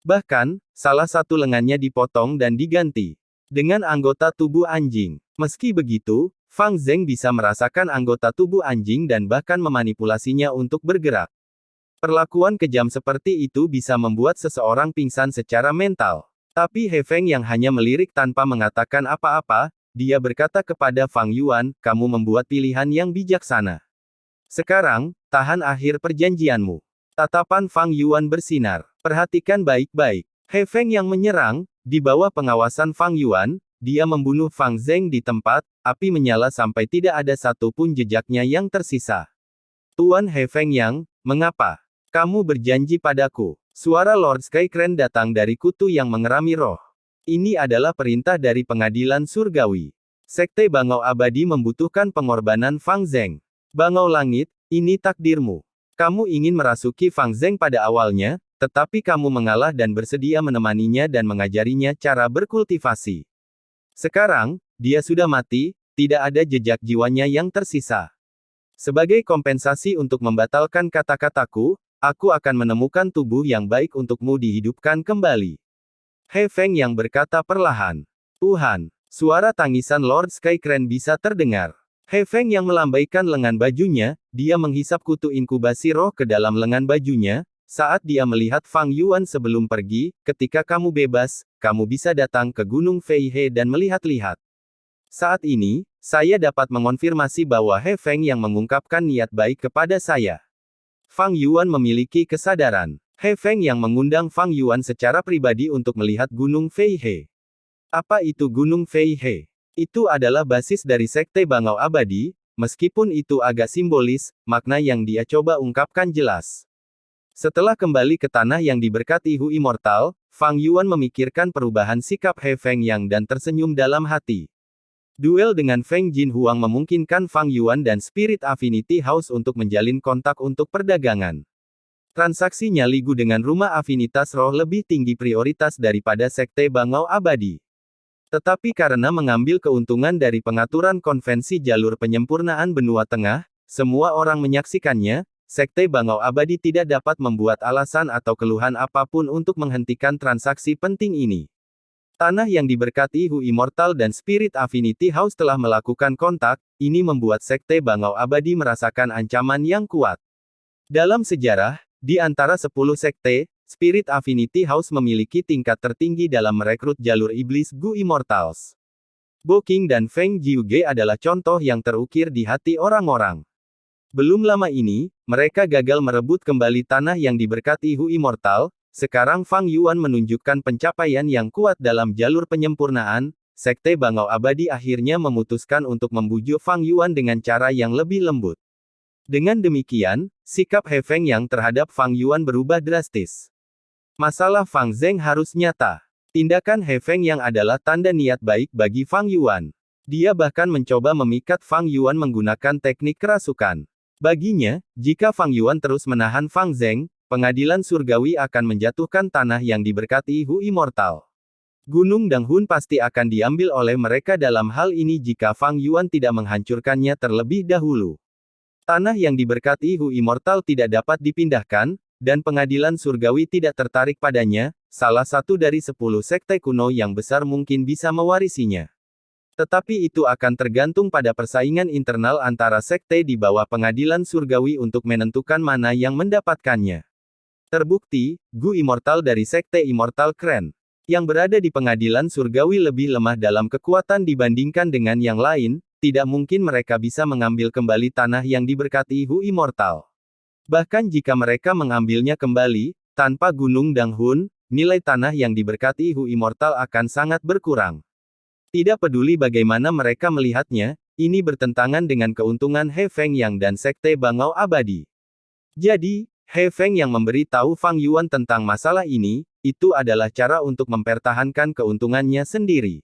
Bahkan, salah satu lengannya dipotong dan diganti dengan anggota tubuh anjing. Meski begitu, Fang Zeng bisa merasakan anggota tubuh anjing dan bahkan memanipulasinya untuk bergerak. Perlakuan kejam seperti itu bisa membuat seseorang pingsan secara mental. Tapi He Feng yang hanya melirik tanpa mengatakan apa-apa, dia berkata kepada Fang Yuan, kamu membuat pilihan yang bijaksana. Sekarang, tahan akhir perjanjianmu. Tatapan Fang Yuan bersinar. Perhatikan baik-baik. He Feng yang menyerang, di bawah pengawasan Fang Yuan, dia membunuh Fang Zeng di tempat, api menyala sampai tidak ada satupun jejaknya yang tersisa. Tuan He Feng Yang, mengapa? Kamu berjanji padaku. Suara Lord Skycran datang dari kutu yang mengerami roh. Ini adalah perintah dari pengadilan surgawi. Sekte Bangau Abadi membutuhkan pengorbanan Fang Zeng. Bangau Langit, ini takdirmu. Kamu ingin merasuki Fang Zeng pada awalnya, tetapi kamu mengalah dan bersedia menemaninya dan mengajarinya cara berkultivasi. Sekarang, dia sudah mati, tidak ada jejak jiwanya yang tersisa. Sebagai kompensasi untuk membatalkan kata-kataku, aku akan menemukan tubuh yang baik untukmu dihidupkan kembali. He Feng yang berkata perlahan. Tuhan, suara tangisan Lord Skycran bisa terdengar. He Feng yang melambaikan lengan bajunya, dia menghisap kutu inkubasi roh ke dalam lengan bajunya, saat dia melihat Fang Yuan sebelum pergi, ketika kamu bebas, kamu bisa datang ke Gunung Fei He dan melihat-lihat. Saat ini, saya dapat mengonfirmasi bahwa He Feng yang mengungkapkan niat baik kepada saya. Fang Yuan memiliki kesadaran. He Feng yang mengundang Fang Yuan secara pribadi untuk melihat Gunung Fei He. Apa itu Gunung Fei He? Itu adalah basis dari Sekte Bangau Abadi, meskipun itu agak simbolis, makna yang dia coba ungkapkan jelas. Setelah kembali ke tanah yang diberkati Hu Immortal, Fang Yuan memikirkan perubahan sikap He Feng Yang dan tersenyum dalam hati. Duel dengan Feng Jin Huang memungkinkan Fang Yuan dan Spirit Affinity House untuk menjalin kontak untuk perdagangan. Transaksi Nyali Gu dengan Rumah Afinitas Roh lebih tinggi prioritas daripada Sekte Bangau Abadi. Tetapi karena mengambil keuntungan dari pengaturan konvensi jalur penyempurnaan benua tengah, semua orang menyaksikannya, Sekte Bangau Abadi tidak dapat membuat alasan atau keluhan apapun untuk menghentikan transaksi penting ini. Tanah yang diberkati Hu Immortal dan Spirit Affinity House telah melakukan kontak, ini membuat Sekte Bangau Abadi merasakan ancaman yang kuat. Dalam sejarah, di antara 10 sekte, Spirit Affinity House memiliki tingkat tertinggi dalam merekrut jalur iblis Gu Immortals. Bo King dan Feng Jiuge adalah contoh yang terukir di hati orang-orang. Belum lama ini, mereka gagal merebut kembali tanah yang diberkati Hu Immortal. Sekarang Fang Yuan menunjukkan pencapaian yang kuat dalam jalur penyempurnaan. Sekte Bangau Abadi akhirnya memutuskan untuk membujuk Fang Yuan dengan cara yang lebih lembut. Dengan demikian, sikap He Feng Yang terhadap Fang Yuan berubah drastis. Masalah Fang Zheng harus nyata. Tindakan He Feng Yang adalah tanda niat baik bagi Fang Yuan. Dia bahkan mencoba memikat Fang Yuan menggunakan teknik kerasukan. Baginya, jika Fang Yuan terus menahan Fang Zheng, pengadilan surgawi akan menjatuhkan tanah yang diberkati Hu Immortal. Gunung Danghun pasti akan diambil oleh mereka dalam hal ini jika Fang Yuan tidak menghancurkannya terlebih dahulu. Tanah yang diberkati Hu Immortal tidak dapat dipindahkan, dan pengadilan surgawi tidak tertarik padanya, salah satu dari 10 sekte kuno yang besar mungkin bisa mewarisinya. Tetapi itu akan tergantung pada persaingan internal antara sekte di bawah pengadilan surgawi untuk menentukan mana yang mendapatkannya. Terbukti, Gu Immortal dari Sekte Immortal Kren, yang berada di pengadilan surgawi lebih lemah dalam kekuatan dibandingkan dengan yang lain, tidak mungkin mereka bisa mengambil kembali tanah yang diberkati Hu Immortal. Bahkan jika mereka mengambilnya kembali, tanpa Gunung Danghun, nilai tanah yang diberkati Hu Immortal akan sangat berkurang. Tidak peduli bagaimana mereka melihatnya, ini bertentangan dengan keuntungan He Feng Yang dan Sekte Bangau Abadi. Jadi, He Feng Yang memberi tahu Fang Yuan tentang masalah ini, itu adalah cara untuk mempertahankan keuntungannya sendiri.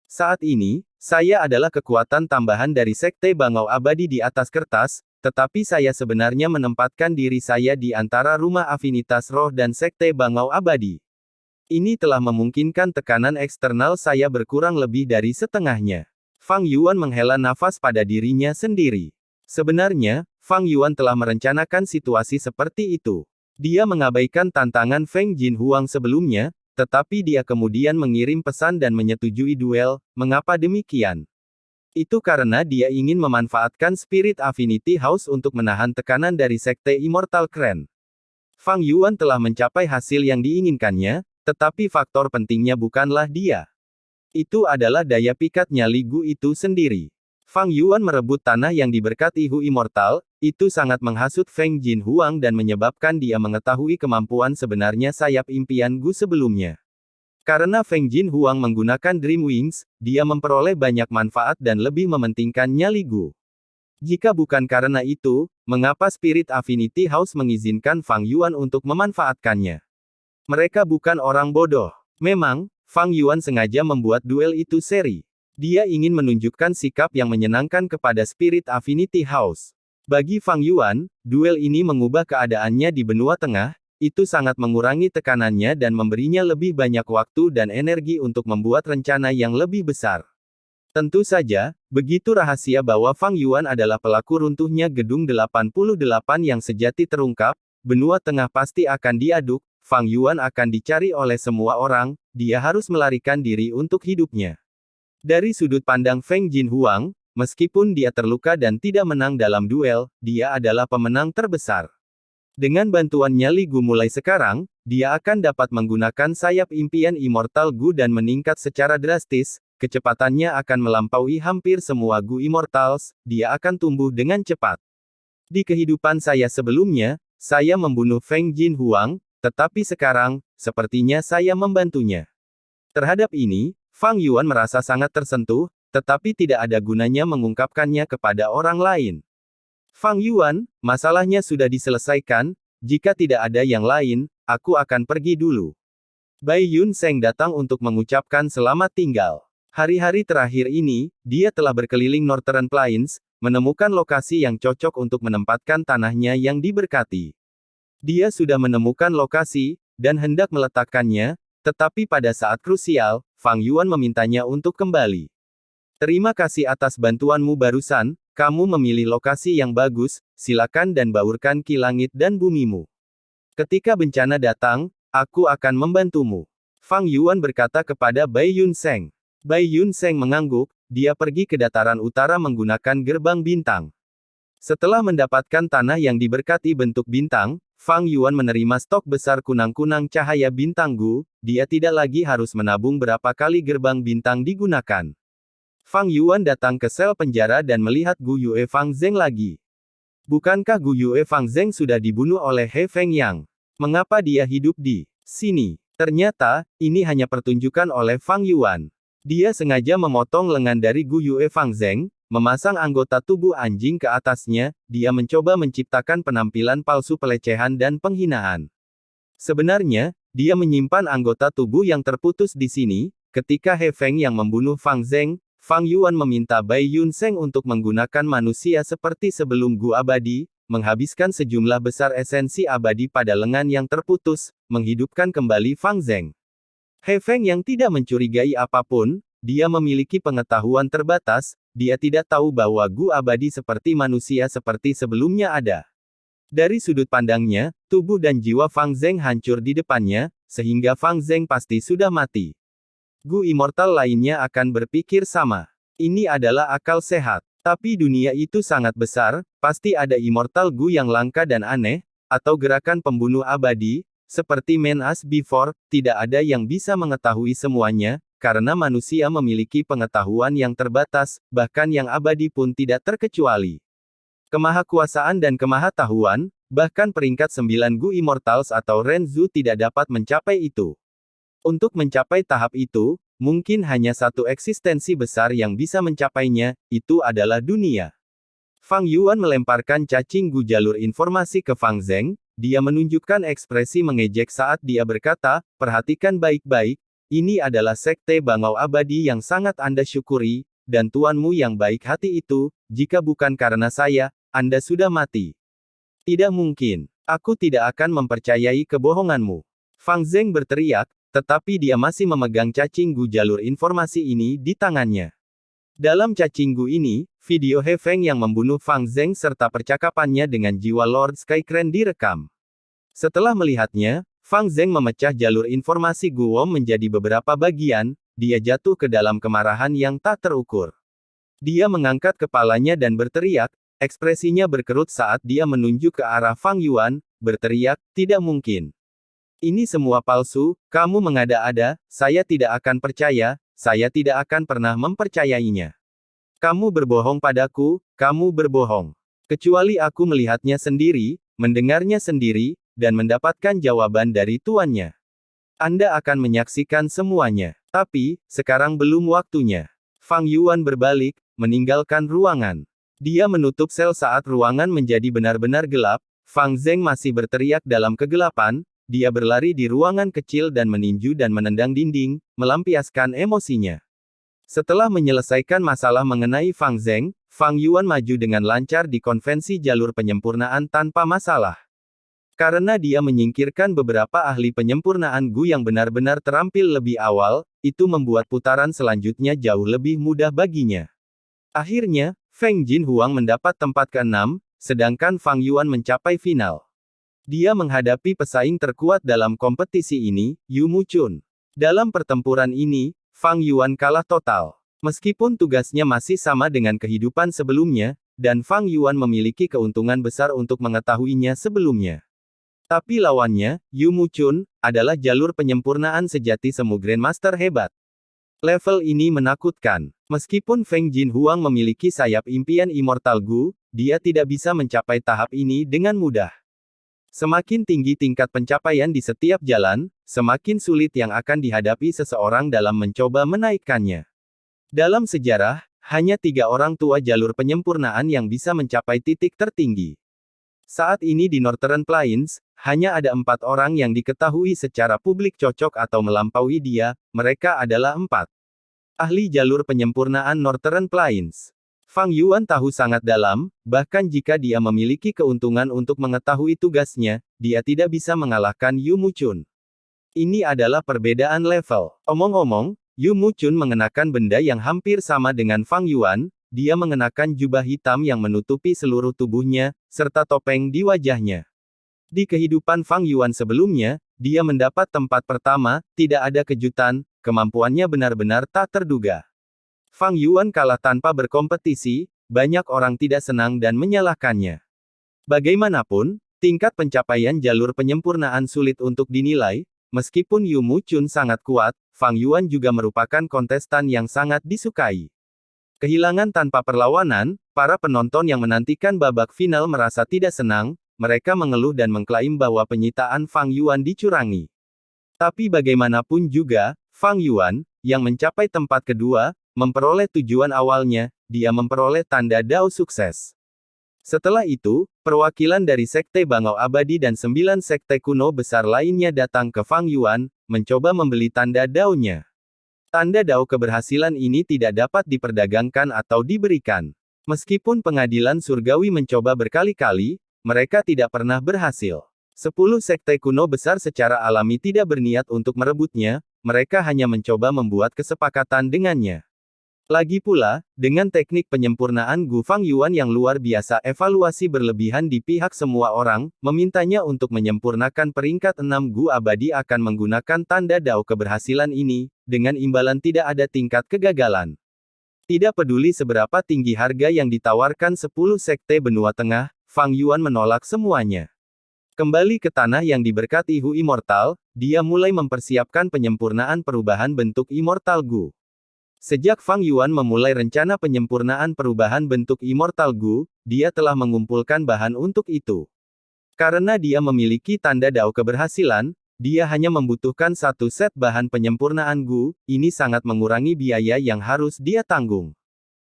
Saat ini, saya adalah kekuatan tambahan dari Sekte Bangau Abadi di atas kertas, tetapi saya sebenarnya menempatkan diri saya di antara Rumah Afinitas Roh dan Sekte Bangau Abadi. Ini telah memungkinkan tekanan eksternal saya berkurang lebih dari setengahnya. Fang Yuan menghela nafas pada dirinya sendiri. Sebenarnya, Fang Yuan telah merencanakan situasi seperti itu. Dia mengabaikan tantangan Feng Jin Huang sebelumnya, tetapi dia kemudian mengirim pesan dan menyetujui duel. Mengapa demikian? Itu karena dia ingin memanfaatkan Spirit Affinity House untuk menahan tekanan dari Sekte Immortal Kren. Fang Yuan telah mencapai hasil yang diinginkannya, tetapi faktor pentingnya bukanlah dia. Itu adalah daya pikat Nyali Gu itu sendiri. Fang Yuan merebut tanah yang diberkati Hu Immortal, itu sangat menghasut Feng Jin Huang dan menyebabkan dia mengetahui kemampuan sebenarnya sayap impian Gu sebelumnya. Karena Feng Jin Huang menggunakan Dream Wings, dia memperoleh banyak manfaat dan lebih mementingkan Nyali Gu. Jika bukan karena itu, mengapa Spirit Affinity House mengizinkan Fang Yuan untuk memanfaatkannya? Mereka bukan orang bodoh. Memang, Fang Yuan sengaja membuat duel itu seri. Dia ingin menunjukkan sikap yang menyenangkan kepada Spirit Affinity House. Bagi Fang Yuan, duel ini mengubah keadaannya di benua tengah, itu sangat mengurangi tekanannya dan memberinya lebih banyak waktu dan energi untuk membuat rencana yang lebih besar. Tentu saja, begitu rahasia bahwa Fang Yuan adalah pelaku runtuhnya Gedung 88 yang sejati terungkap, benua tengah pasti akan diaduk, Fang Yuan akan dicari oleh semua orang, dia harus melarikan diri untuk hidupnya. Dari sudut pandang Feng Jin Huang, meskipun dia terluka dan tidak menang dalam duel, dia adalah pemenang terbesar. Dengan bantuan Nyali Gu mulai sekarang, dia akan dapat menggunakan sayap impian Immortal Gu dan meningkat secara drastis, kecepatannya akan melampaui hampir semua Gu Immortals, dia akan tumbuh dengan cepat. Di kehidupan saya sebelumnya, saya membunuh Feng Jin Huang, tetapi sekarang, sepertinya saya membantunya. Terhadap ini, Fang Yuan merasa sangat tersentuh, tetapi tidak ada gunanya mengungkapkannya kepada orang lain. Fang Yuan, masalahnya sudah diselesaikan, jika tidak ada yang lain, aku akan pergi dulu. Bai Yun Seng datang untuk mengucapkan selamat tinggal. Hari-hari terakhir ini, dia telah berkeliling Northern Plains, menemukan lokasi yang cocok untuk menempatkan tanahnya yang diberkati. Dia sudah menemukan lokasi, dan hendak meletakkannya, tetapi pada saat krusial, Fang Yuan memintanya untuk kembali. Terima kasih atas bantuanmu barusan, kamu memilih lokasi yang bagus, silakan dan baurkan ki langit dan bumimu. Ketika bencana datang, aku akan membantumu. Fang Yuan berkata kepada Bai Yun Seng. Bai Yun Seng mengangguk, dia pergi ke dataran utara menggunakan gerbang bintang. Setelah mendapatkan tanah yang diberkati bentuk bintang, Fang Yuan menerima stok besar kunang-kunang cahaya bintang Gu, dia tidak lagi harus menabung berapa kali gerbang bintang digunakan. Fang Yuan datang ke sel penjara dan melihat Gu Yue Fang Zeng lagi. Bukankah Gu Yue Fang Zeng sudah dibunuh oleh He Feng Yang? Mengapa dia hidup di sini? Ternyata, ini hanya pertunjukan oleh Fang Yuan. Dia sengaja memotong lengan dari Gu Yue Fang Zeng, memasang anggota tubuh anjing ke atasnya, dia mencoba menciptakan penampilan palsu pelecehan dan penghinaan. Sebenarnya, dia menyimpan anggota tubuh yang terputus di sini, ketika He Feng yang membunuh Fang Zeng, Fang Yuan meminta Bai Yun Seng untuk menggunakan manusia seperti sebelum Gu abadi, menghabiskan sejumlah besar esensi abadi pada lengan yang terputus, menghidupkan kembali Fang Zeng. He Feng yang tidak mencurigai apapun, dia memiliki pengetahuan terbatas, dia tidak tahu bahwa Gu abadi seperti manusia seperti sebelumnya ada. Dari sudut pandangnya, tubuh dan jiwa Fang Zeng hancur di depannya, sehingga Fang Zeng pasti sudah mati. Gu immortal lainnya akan berpikir sama. Ini adalah akal sehat. Tapi dunia itu sangat besar, pasti ada immortal Gu yang langka dan aneh, atau gerakan pembunuh abadi, seperti Man As Before, tidak ada yang bisa mengetahui semuanya, karena manusia memiliki pengetahuan yang terbatas, bahkan yang abadi pun tidak terkecuali. Kemahakuasaan dan kemahatahuan, bahkan peringkat 9 Gu Immortals atau Renzu tidak dapat mencapai itu. Untuk mencapai tahap itu, mungkin hanya satu eksistensi besar yang bisa mencapainya, itu adalah dunia. Fang Yuan melemparkan cacing Gu jalur informasi ke Fang Zeng, dia menunjukkan ekspresi mengejek saat dia berkata, perhatikan baik-baik, ini adalah sekte bangau abadi yang sangat Anda syukuri, dan tuanmu yang baik hati itu, jika bukan karena saya, Anda sudah mati. Tidak mungkin. Aku tidak akan mempercayai kebohonganmu. Fang Zeng berteriak, tetapi dia masih memegang cacing Gu jalur informasi ini di tangannya. Dalam cacing Gu ini, video He Feng yang membunuh Fang Zeng serta percakapannya dengan jiwa Lord Skycrane direkam. Setelah melihatnya, Fang Zeng memecah jalur informasi Gu Wom menjadi beberapa bagian, dia jatuh ke dalam kemarahan yang tak terukur. Dia mengangkat kepalanya dan berteriak, ekspresinya berkerut saat dia menunjuk ke arah Fang Yuan, berteriak, tidak mungkin. Ini semua palsu, kamu mengada-ada, saya tidak akan percaya, saya tidak akan pernah mempercayainya. Kamu berbohong padaku, kamu berbohong. Kecuali aku melihatnya sendiri, mendengarnya sendiri, dan mendapatkan jawaban dari tuannya. Anda akan menyaksikan semuanya. Tapi, sekarang belum waktunya. Fang Yuan berbalik, meninggalkan ruangan. Dia menutup sel saat ruangan menjadi benar-benar gelap. Fang Zeng masih berteriak dalam kegelapan, dia berlari di ruangan kecil dan meninju dan menendang dinding, melampiaskan emosinya. Setelah menyelesaikan masalah mengenai Fang Zeng, Fang Yuan maju dengan lancar di konvensi jalur penyempurnaan tanpa masalah. Karena dia menyingkirkan beberapa ahli penyempurnaan Gu yang benar-benar terampil lebih awal, itu membuat putaran selanjutnya jauh lebih mudah baginya. Akhirnya, Feng Jinhuang mendapat tempat ke-6, sedangkan Fang Yuan mencapai final. Dia menghadapi pesaing terkuat dalam kompetisi ini, Yu Muchun. Dalam pertempuran ini, Fang Yuan kalah total. Meskipun tugasnya masih sama dengan kehidupan sebelumnya, dan Fang Yuan memiliki keuntungan besar untuk mengetahuinya sebelumnya. Tapi lawannya, Yu Muchun, adalah jalur penyempurnaan sejati semu Grandmaster hebat. Level ini menakutkan. Meskipun Feng Jinhuang memiliki sayap impian Immortal Gu, dia tidak bisa mencapai tahap ini dengan mudah. Semakin tinggi tingkat pencapaian di setiap jalan, semakin sulit yang akan dihadapi seseorang dalam mencoba menaikkannya. Dalam sejarah, hanya 3 orang tua jalur penyempurnaan yang bisa mencapai titik tertinggi. Saat ini di Northern Plains, hanya ada 4 orang yang diketahui secara publik cocok atau melampaui dia, mereka adalah 4 ahli jalur penyempurnaan Northern Plains. Fang Yuan tahu sangat dalam, bahkan jika dia memiliki keuntungan untuk mengetahui tugasnya, dia tidak bisa mengalahkan Yu Muchun. Ini adalah perbedaan level. Omong-omong, Yu Muchun mengenakan benda yang hampir sama dengan Fang Yuan, dia mengenakan jubah hitam yang menutupi seluruh tubuhnya, serta topeng di wajahnya. Di kehidupan Fang Yuan sebelumnya, dia mendapat tempat pertama, tidak ada kejutan, kemampuannya benar-benar tak terduga. Fang Yuan kalah tanpa berkompetisi, banyak orang tidak senang dan menyalahkannya. Bagaimanapun, tingkat pencapaian jalur penyempurnaan sulit untuk dinilai, meskipun Yu Muchun sangat kuat, Fang Yuan juga merupakan kontestan yang sangat disukai. Kehilangan tanpa perlawanan, para penonton yang menantikan babak final merasa tidak senang, mereka mengeluh dan mengklaim bahwa penyitaan Fang Yuan dicurangi. Tapi bagaimanapun juga, Fang Yuan, yang mencapai tempat kedua, memperoleh tujuan awalnya, dia memperoleh tanda Dao sukses. Setelah itu, perwakilan dari Sekte Bangau Abadi dan 9 sekte kuno besar lainnya datang ke Fang Yuan, mencoba membeli tanda Dao-nya. Tanda Dao keberhasilan ini tidak dapat diperdagangkan atau diberikan. Meskipun pengadilan surgawi mencoba berkali-kali, mereka tidak pernah berhasil. 10 sekte kuno besar secara alami tidak berniat untuk merebutnya, mereka hanya mencoba membuat kesepakatan dengannya. Lagi pula, dengan teknik penyempurnaan Gu Fang Yuan yang luar biasa, evaluasi berlebihan di pihak semua orang, memintanya untuk menyempurnakan peringkat 6 Gu abadi akan menggunakan tanda Dao keberhasilan ini, dengan imbalan tidak ada tingkat kegagalan. Tidak peduli seberapa tinggi harga yang ditawarkan 10 sekte benua tengah, Fang Yuan menolak semuanya. Kembali ke tanah yang diberkati Hu Immortal, dia mulai mempersiapkan penyempurnaan perubahan bentuk Immortal Gu. Sejak Fang Yuan memulai rencana penyempurnaan perubahan bentuk Immortal Gu, dia telah mengumpulkan bahan untuk itu. Karena dia memiliki tanda Dao keberhasilan, dia hanya membutuhkan 1 set bahan penyempurnaan Gu, ini sangat mengurangi biaya yang harus dia tanggung.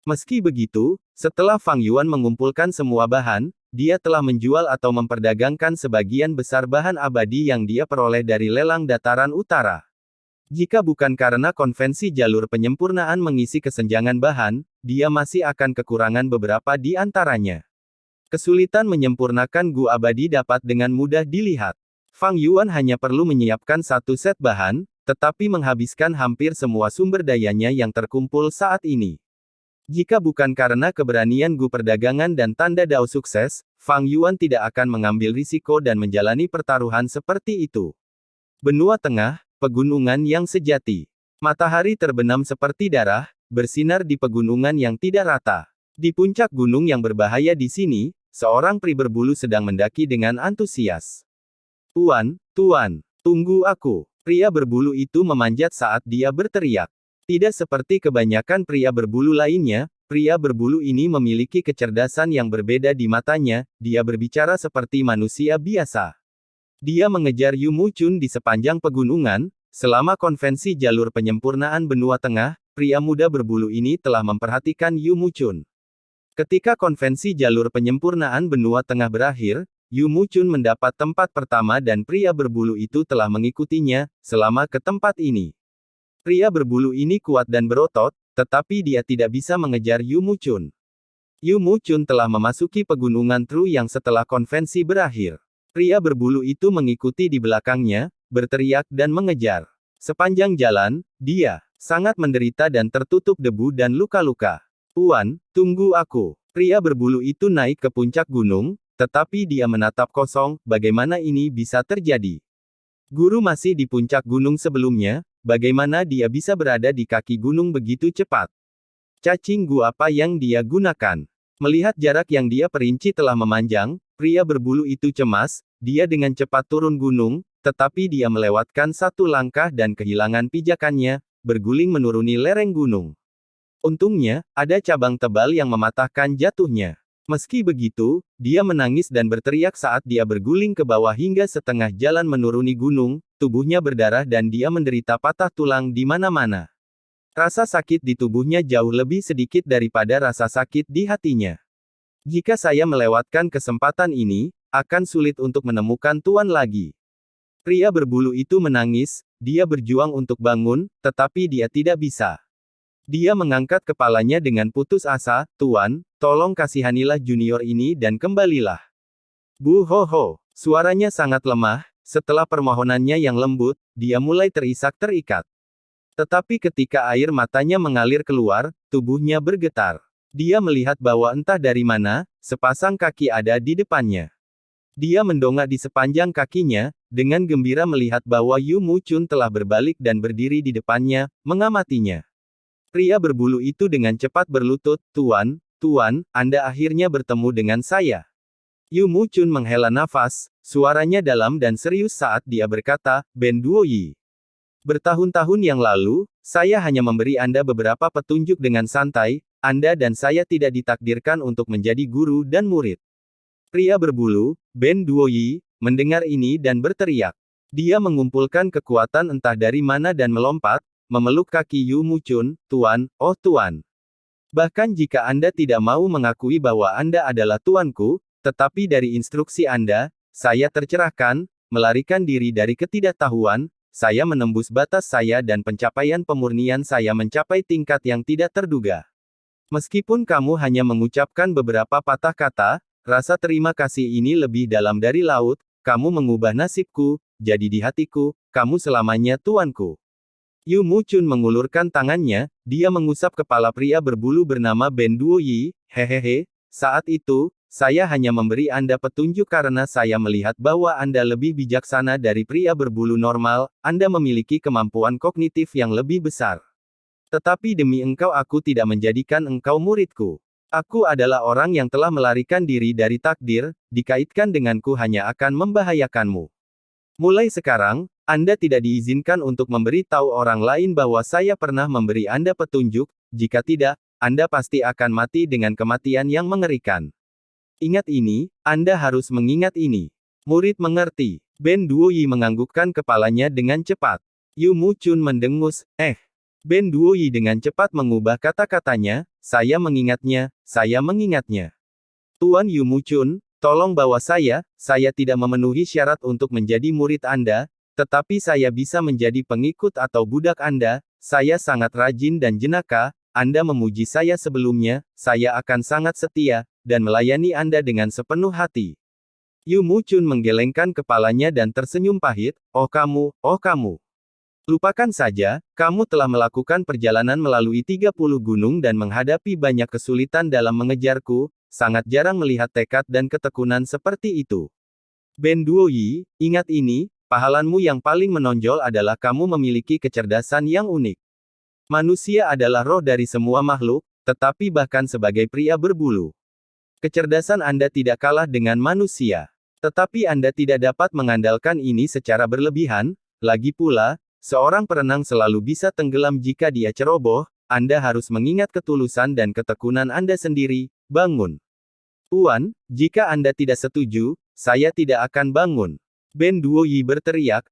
Meski begitu, setelah Fang Yuan mengumpulkan semua bahan, dia telah menjual atau memperdagangkan sebagian besar bahan abadi yang dia peroleh dari lelang dataran utara. Jika bukan karena konvensi jalur penyempurnaan mengisi kesenjangan bahan, dia masih akan kekurangan beberapa di antaranya. Kesulitan menyempurnakan Gu abadi dapat dengan mudah dilihat. Fang Yuan hanya perlu menyiapkan 1 set bahan, tetapi menghabiskan hampir semua sumber dayanya yang terkumpul saat ini. Jika bukan karena keberanian Gu perdagangan dan tanda Dao sukses, Fang Yuan tidak akan mengambil risiko dan menjalani pertaruhan seperti itu. Benua Tengah, pegunungan yang sejati. Matahari terbenam seperti darah, bersinar di pegunungan yang tidak rata. Di puncak gunung yang berbahaya di sini, seorang pria berbulu sedang mendaki dengan antusias. Tuan, tunggu aku. Pria berbulu itu memanjat saat dia berteriak. Tidak seperti kebanyakan pria berbulu lainnya, pria berbulu ini memiliki kecerdasan yang berbeda di matanya, dia berbicara seperti manusia biasa. Dia mengejar Yu Muchun di sepanjang pegunungan, selama konvensi jalur penyempurnaan benua tengah, pria muda berbulu ini telah memperhatikan Yu Muchun. Ketika konvensi jalur penyempurnaan benua tengah berakhir, Yu Muchun mendapat tempat pertama dan pria berbulu itu telah mengikutinya, selama ke tempat ini. Pria berbulu ini kuat dan berotot, tetapi dia tidak bisa mengejar Yu Muchun. Yu Muchun telah memasuki pegunungan Tru yang setelah konvensi berakhir. Pria berbulu itu mengikuti di belakangnya, berteriak dan mengejar. Sepanjang jalan, dia sangat menderita dan tertutup debu dan luka-luka. Tuan, tunggu aku. Pria berbulu itu naik ke puncak gunung, tetapi dia menatap kosong, bagaimana ini bisa terjadi? Guru masih di puncak gunung sebelumnya, bagaimana dia bisa berada di kaki gunung begitu cepat? Cacing Gu apa yang dia gunakan? Melihat jarak yang dia perinci telah memanjang, pria berbulu itu cemas, dia dengan cepat turun gunung, tetapi dia melewatkan 1 langkah dan kehilangan pijakannya, berguling menuruni lereng gunung. Untungnya, ada cabang tebal yang mematahkan jatuhnya. Meski begitu, dia menangis dan berteriak saat dia berguling ke bawah hingga setengah jalan menuruni gunung, tubuhnya berdarah dan dia menderita patah tulang di mana-mana. Rasa sakit di tubuhnya jauh lebih sedikit daripada rasa sakit di hatinya. Jika saya melewatkan kesempatan ini, akan sulit untuk menemukan Tuan lagi. Pria berbulu itu menangis, dia berjuang untuk bangun, tetapi dia tidak bisa. Dia mengangkat kepalanya dengan putus asa, "Tuan, tolong kasihanilah junior ini dan kembalilah." Bu ho ho. Suaranya sangat lemah, setelah permohonannya yang lembut, dia mulai terisak-terikat. Tetapi ketika air matanya mengalir keluar, tubuhnya bergetar. Dia melihat bahwa entah dari mana, sepasang kaki ada di depannya. Dia mendongak di sepanjang kakinya, dengan gembira melihat bahwa Yu Mu Chun telah berbalik dan berdiri di depannya, mengamatinya. Pria berbulu itu dengan cepat berlutut, "Tuan, Tuan, Anda akhirnya bertemu dengan saya." Yu Mu Chun menghela nafas, suaranya dalam dan serius saat dia berkata, "Ben Duoyi. Bertahun-tahun yang lalu, saya hanya memberi Anda beberapa petunjuk dengan santai, Anda dan saya tidak ditakdirkan untuk menjadi guru dan murid." Pria berbulu, Ben Duoyi, mendengar ini dan berteriak. Dia mengumpulkan kekuatan entah dari mana dan melompat, memeluk kaki Yu Mu Chun, "Tuan, oh Tuan. Bahkan jika Anda tidak mau mengakui bahwa Anda adalah tuanku, tetapi dari instruksi Anda, saya tercerahkan, melarikan diri dari ketidaktahuan, saya menembus batas saya dan pencapaian pemurnian saya mencapai tingkat yang tidak terduga. Meskipun kamu hanya mengucapkan beberapa patah kata, rasa terima kasih ini lebih dalam dari laut, kamu mengubah nasibku, jadi di hatiku, kamu selamanya tuanku." Yu Mu Chun mengulurkan tangannya, dia mengusap kepala pria berbulu bernama Ben Duoyi, "Hehehe, saat itu, saya hanya memberi Anda petunjuk karena saya melihat bahwa Anda lebih bijaksana dari pria berbulu normal, Anda memiliki kemampuan kognitif yang lebih besar. Tetapi demi engkau aku tidak menjadikan engkau muridku. Aku adalah orang yang telah melarikan diri dari takdir, dikaitkan denganku hanya akan membahayakanmu. Mulai sekarang, Anda tidak diizinkan untuk memberi tahu orang lain bahwa saya pernah memberi Anda petunjuk, jika tidak, Anda pasti akan mati dengan kematian yang mengerikan. Ingat ini, Anda harus mengingat ini." Murid mengerti. Ben Duoyi menganggukkan kepalanya dengan cepat. Yu Mu Chun mendengus, Ben Duoyi dengan cepat mengubah kata-katanya, saya mengingatnya, Tuan Yu Mu Chun, tolong bawa saya tidak memenuhi syarat untuk menjadi murid Anda, tetapi saya bisa menjadi pengikut atau budak Anda, saya sangat rajin dan jenaka, Anda memuji saya sebelumnya, saya akan sangat setia, dan melayani Anda dengan sepenuh hati." Yu Mu Chun menggelengkan kepalanya dan tersenyum pahit, oh kamu. Lupakan saja, kamu telah melakukan perjalanan melalui 30 gunung dan menghadapi banyak kesulitan dalam mengejarku, sangat jarang melihat tekad dan ketekunan seperti itu. Ben Duoyi, ingat ini, pahalanmu yang paling menonjol adalah kamu memiliki kecerdasan yang unik. Manusia adalah roh dari semua makhluk, tetapi bahkan sebagai pria berbulu. Kecerdasan Anda tidak kalah dengan manusia. Tetapi Anda tidak dapat mengandalkan ini secara berlebihan, lagi pula, seorang perenang selalu bisa tenggelam jika dia ceroboh, Anda harus mengingat ketulusan dan ketekunan Anda sendiri, bangun. Tuan, jika Anda tidak setuju, saya tidak akan bangun. Ben Duoyi berteriak,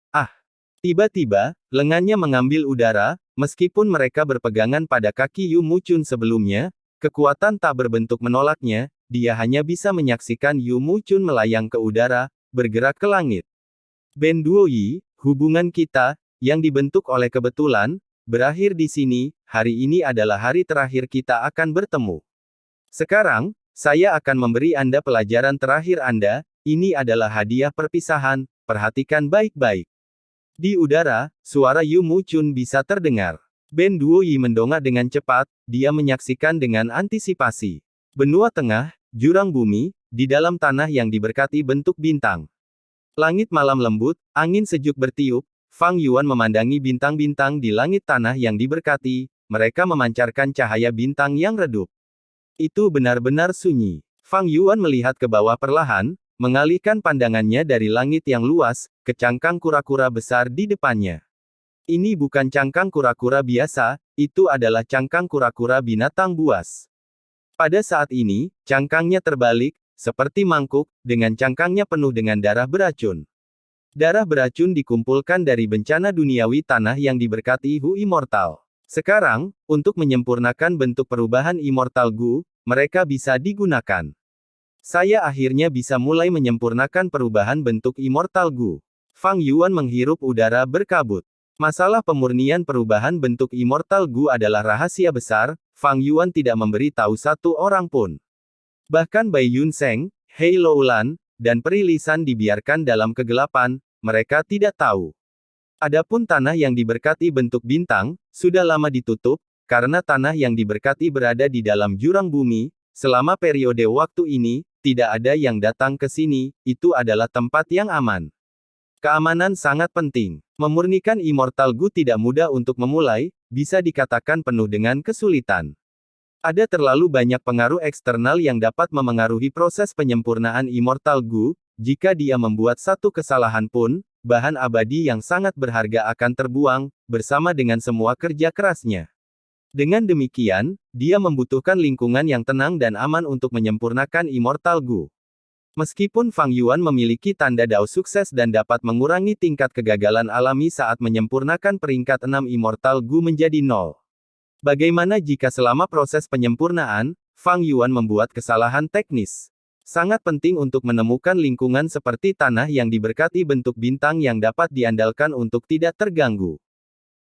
Tiba-tiba, lengannya mengambil udara, meskipun mereka berpegangan pada kaki Yu Mu Chun sebelumnya, kekuatan tak berbentuk menolaknya, dia hanya bisa menyaksikan Yu Mu Chun melayang ke udara, bergerak ke langit. Ben Duoyi, hubungan kita, yang dibentuk oleh kebetulan, berakhir di sini, hari ini adalah hari terakhir kita akan bertemu. Sekarang, saya akan memberi Anda pelajaran terakhir Anda, ini adalah hadiah perpisahan, perhatikan baik-baik. Di udara, suara Yu Mu Chun bisa terdengar. Ben Duoyi mendongak dengan cepat, dia menyaksikan dengan antisipasi. Benua tengah, jurang bumi, di dalam tanah yang diberkati bentuk bintang. Langit malam lembut, angin sejuk bertiup, Fang Yuan memandangi bintang-bintang di langit tanah yang diberkati, mereka memancarkan cahaya bintang yang redup. Itu benar-benar sunyi. Fang Yuan melihat ke bawah perlahan, mengalihkan pandangannya dari langit yang luas, ke cangkang kura-kura besar di depannya. Ini bukan cangkang kura-kura biasa, itu adalah cangkang kura-kura binatang buas. Pada saat ini, cangkangnya terbalik, seperti mangkuk, dengan cangkangnya penuh dengan darah beracun. Darah beracun dikumpulkan dari bencana duniawi tanah yang diberkati Hu Immortal. Sekarang, untuk menyempurnakan bentuk perubahan Immortal Gu, mereka bisa digunakan. Saya akhirnya bisa mulai menyempurnakan perubahan bentuk Immortal Gu. Fang Yuan menghirup udara berkabut. Masalah pemurnian perubahan bentuk Immortal Gu adalah rahasia besar, Fang Yuan tidak memberi tahu satu orang pun. Bahkan Bai Yun Seng, Hei Loulan, dan Peri Lisan dibiarkan dalam kegelapan, mereka tidak tahu. Adapun tanah yang diberkati bentuk bintang, sudah lama ditutup, karena tanah yang diberkati berada di dalam jurang bumi, selama periode waktu ini, tidak ada yang datang ke sini, itu adalah tempat yang aman. Keamanan sangat penting. Memurnikan Immortal Gu tidak mudah untuk memulai, bisa dikatakan penuh dengan kesulitan. Ada terlalu banyak pengaruh eksternal yang dapat memengaruhi proses penyempurnaan Immortal Gu, jika dia membuat satu kesalahan pun, bahan abadi yang sangat berharga akan terbuang, bersama dengan semua kerja kerasnya. Dengan demikian, dia membutuhkan lingkungan yang tenang dan aman untuk menyempurnakan Immortal Gu. Meskipun Fang Yuan memiliki tanda Dao sukses dan dapat mengurangi tingkat kegagalan alami saat menyempurnakan peringkat 6 Immortal Gu menjadi 0. Bagaimana jika selama proses penyempurnaan, Fang Yuan membuat kesalahan teknis? Sangat penting untuk menemukan lingkungan seperti tanah yang diberkati bentuk bintang yang dapat diandalkan untuk tidak terganggu.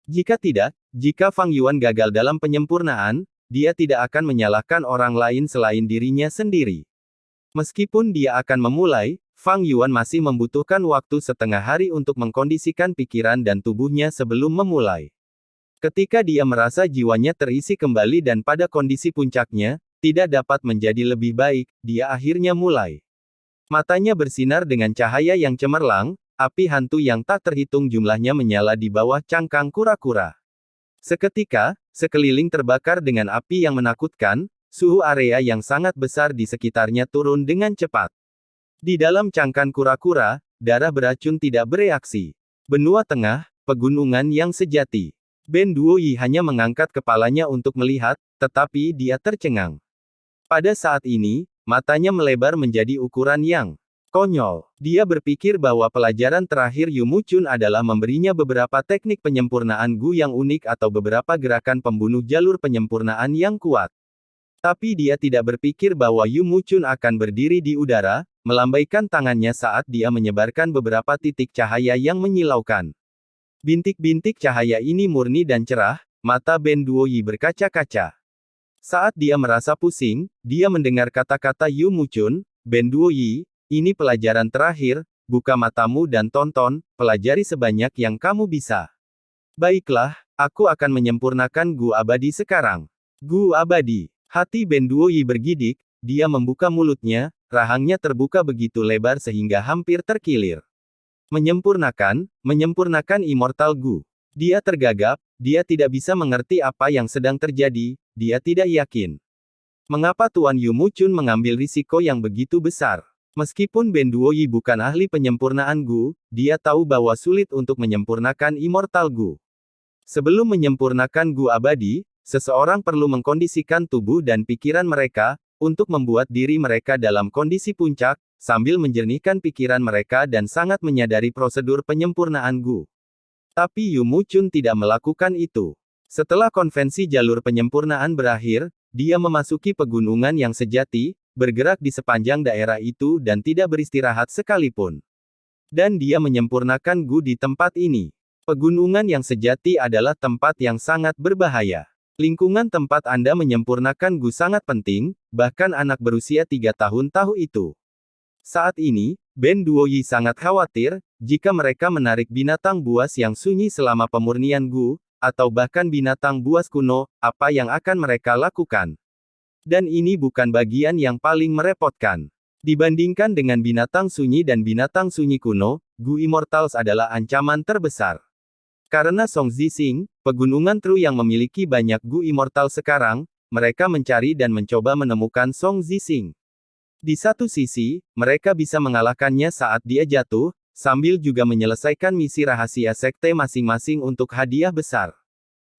Jika tidak, jika Fang Yuan gagal dalam penyempurnaan, dia tidak akan menyalahkan orang lain selain dirinya sendiri. Meskipun dia akan memulai, Fang Yuan masih membutuhkan waktu setengah hari untuk mengkondisikan pikiran dan tubuhnya sebelum memulai. Ketika dia merasa jiwanya terisi kembali dan pada kondisi puncaknya, tidak dapat menjadi lebih baik, dia akhirnya mulai. Matanya bersinar dengan cahaya yang cemerlang, api hantu yang tak terhitung jumlahnya menyala di bawah cangkang kura-kura. Seketika, sekeliling terbakar dengan api yang menakutkan, suhu area yang sangat besar di sekitarnya turun dengan cepat. Di dalam cangkang kura-kura, darah beracun tidak bereaksi. Benua tengah, pegunungan yang sejati. Ben Duoyi hanya mengangkat kepalanya untuk melihat, tetapi dia tercengang. Pada saat ini, matanya melebar menjadi ukuran yang konyol. Dia berpikir bahwa pelajaran terakhir Yu Muchun adalah memberinya beberapa teknik penyempurnaan Gu yang unik atau beberapa gerakan pembunuh jalur penyempurnaan yang kuat. Tapi dia tidak berpikir bahwa Yu Muchun akan berdiri di udara, melambaikan tangannya saat dia menyebarkan beberapa titik cahaya yang menyilaukan. Bintik-bintik cahaya ini murni dan cerah, mata Ben Duoyi berkaca-kaca. Saat dia merasa pusing, dia mendengar kata-kata Yu Muchun, Ben Duoyi, ini pelajaran terakhir, buka matamu dan tonton, pelajari sebanyak yang kamu bisa. Baiklah, aku akan menyempurnakan Gu abadi sekarang. Gu abadi. Hati Ben Duoyi bergidik, dia membuka mulutnya, rahangnya terbuka begitu lebar sehingga hampir terkilir. Menyempurnakan Immortal Gu. Dia tergagap, dia tidak bisa mengerti apa yang sedang terjadi, dia tidak yakin. Mengapa Tuan Yu Muchun mengambil risiko yang begitu besar? Meskipun Ben Duoyi bukan ahli penyempurnaan Gu, dia tahu bahwa sulit untuk menyempurnakan Immortal Gu. Sebelum menyempurnakan Gu abadi, seseorang perlu mengkondisikan tubuh dan pikiran mereka, untuk membuat diri mereka dalam kondisi puncak, sambil menjernihkan pikiran mereka dan sangat menyadari prosedur penyempurnaan Gu. Tapi Yu Muchun tidak melakukan itu. Setelah konvensi jalur penyempurnaan berakhir, dia memasuki pegunungan yang sejati, bergerak di sepanjang daerah itu dan tidak beristirahat sekalipun. Dan dia menyempurnakan Gu di tempat ini. Pegunungan yang sejati adalah tempat yang sangat berbahaya. Lingkungan tempat Anda menyempurnakan Gu sangat penting, bahkan anak berusia 3 tahun tahu itu. Saat ini, Ben Duoyi sangat khawatir, jika mereka menarik binatang buas yang sunyi selama pemurnian Gu, atau bahkan binatang buas kuno, apa yang akan mereka lakukan. Dan ini bukan bagian yang paling merepotkan. Dibandingkan dengan binatang sunyi dan binatang sunyi kuno, Gu Immortals adalah ancaman terbesar. Karena Song Zixing, pegunungan Tru yang memiliki banyak Gu Immortal sekarang, mereka mencari dan mencoba menemukan Song Zixing. Di satu sisi, mereka bisa mengalahkannya saat dia jatuh, sambil juga menyelesaikan misi rahasia sekte masing-masing untuk hadiah besar.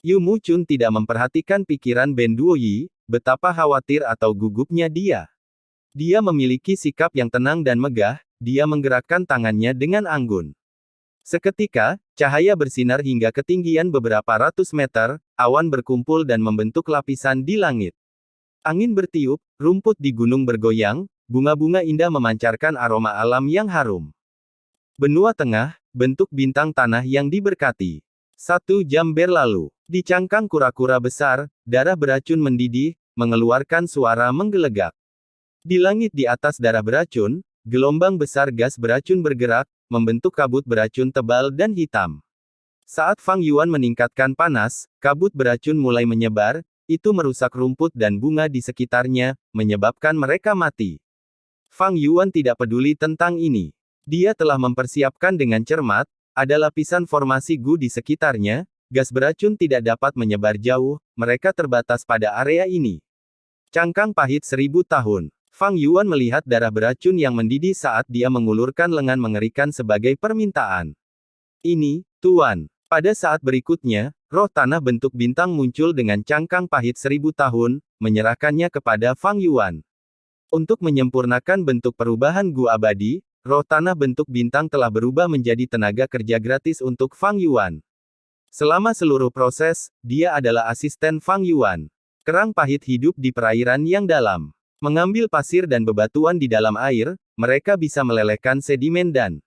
Yu Muchun tidak memperhatikan pikiran Ben Duoyi, betapa khawatir atau gugupnya dia. Dia memiliki sikap yang tenang dan megah, dia menggerakkan tangannya dengan anggun. Seketika, cahaya bersinar hingga ketinggian beberapa ratus meter, awan berkumpul dan membentuk lapisan di langit. Angin bertiup, rumput di gunung bergoyang, bunga-bunga indah memancarkan aroma alam yang harum. Benua tengah, bentuk bintang tanah yang diberkati. 1 jam berlalu. Di cangkang kura-kura besar, darah beracun mendidih, mengeluarkan suara menggelegak. Di langit di atas darah beracun, gelombang besar gas beracun bergerak, membentuk kabut beracun tebal dan hitam. Saat Fang Yuan meningkatkan panas, kabut beracun mulai menyebar, itu merusak rumput dan bunga di sekitarnya, menyebabkan mereka mati. Fang Yuan tidak peduli tentang ini. Dia telah mempersiapkan dengan cermat, ada lapisan formasi Gu di sekitarnya, gas beracun tidak dapat menyebar jauh, mereka terbatas pada area ini. Cangkang pahit 1000 tahun. Fang Yuan melihat darah beracun yang mendidih saat dia mengulurkan lengan mengerikan sebagai permintaan. Ini, Tuan. Pada saat berikutnya, roh tanah bentuk bintang muncul dengan cangkang pahit 1000 tahun, menyerahkannya kepada Fang Yuan. Untuk menyempurnakan bentuk perubahan Gu abadi, roh tanah bentuk bintang telah berubah menjadi tenaga kerja gratis untuk Fang Yuan. Selama seluruh proses, dia adalah asisten Fang Yuan. Kerang pahit hidup di perairan yang dalam. Mengambil pasir dan bebatuan di dalam air, mereka bisa melelehkan sedimen dan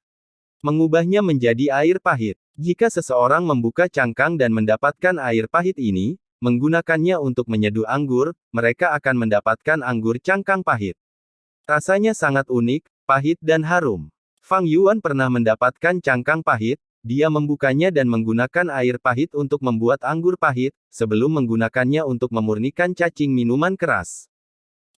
mengubahnya menjadi air pahit. Jika seseorang membuka cangkang dan mendapatkan air pahit ini, menggunakannya untuk menyeduh anggur, mereka akan mendapatkan anggur cangkang pahit. Rasanya sangat unik, pahit dan harum. Fang Yuan pernah mendapatkan cangkang pahit, dia membukanya dan menggunakan air pahit untuk membuat anggur pahit, sebelum menggunakannya untuk memurnikan cacing minuman keras.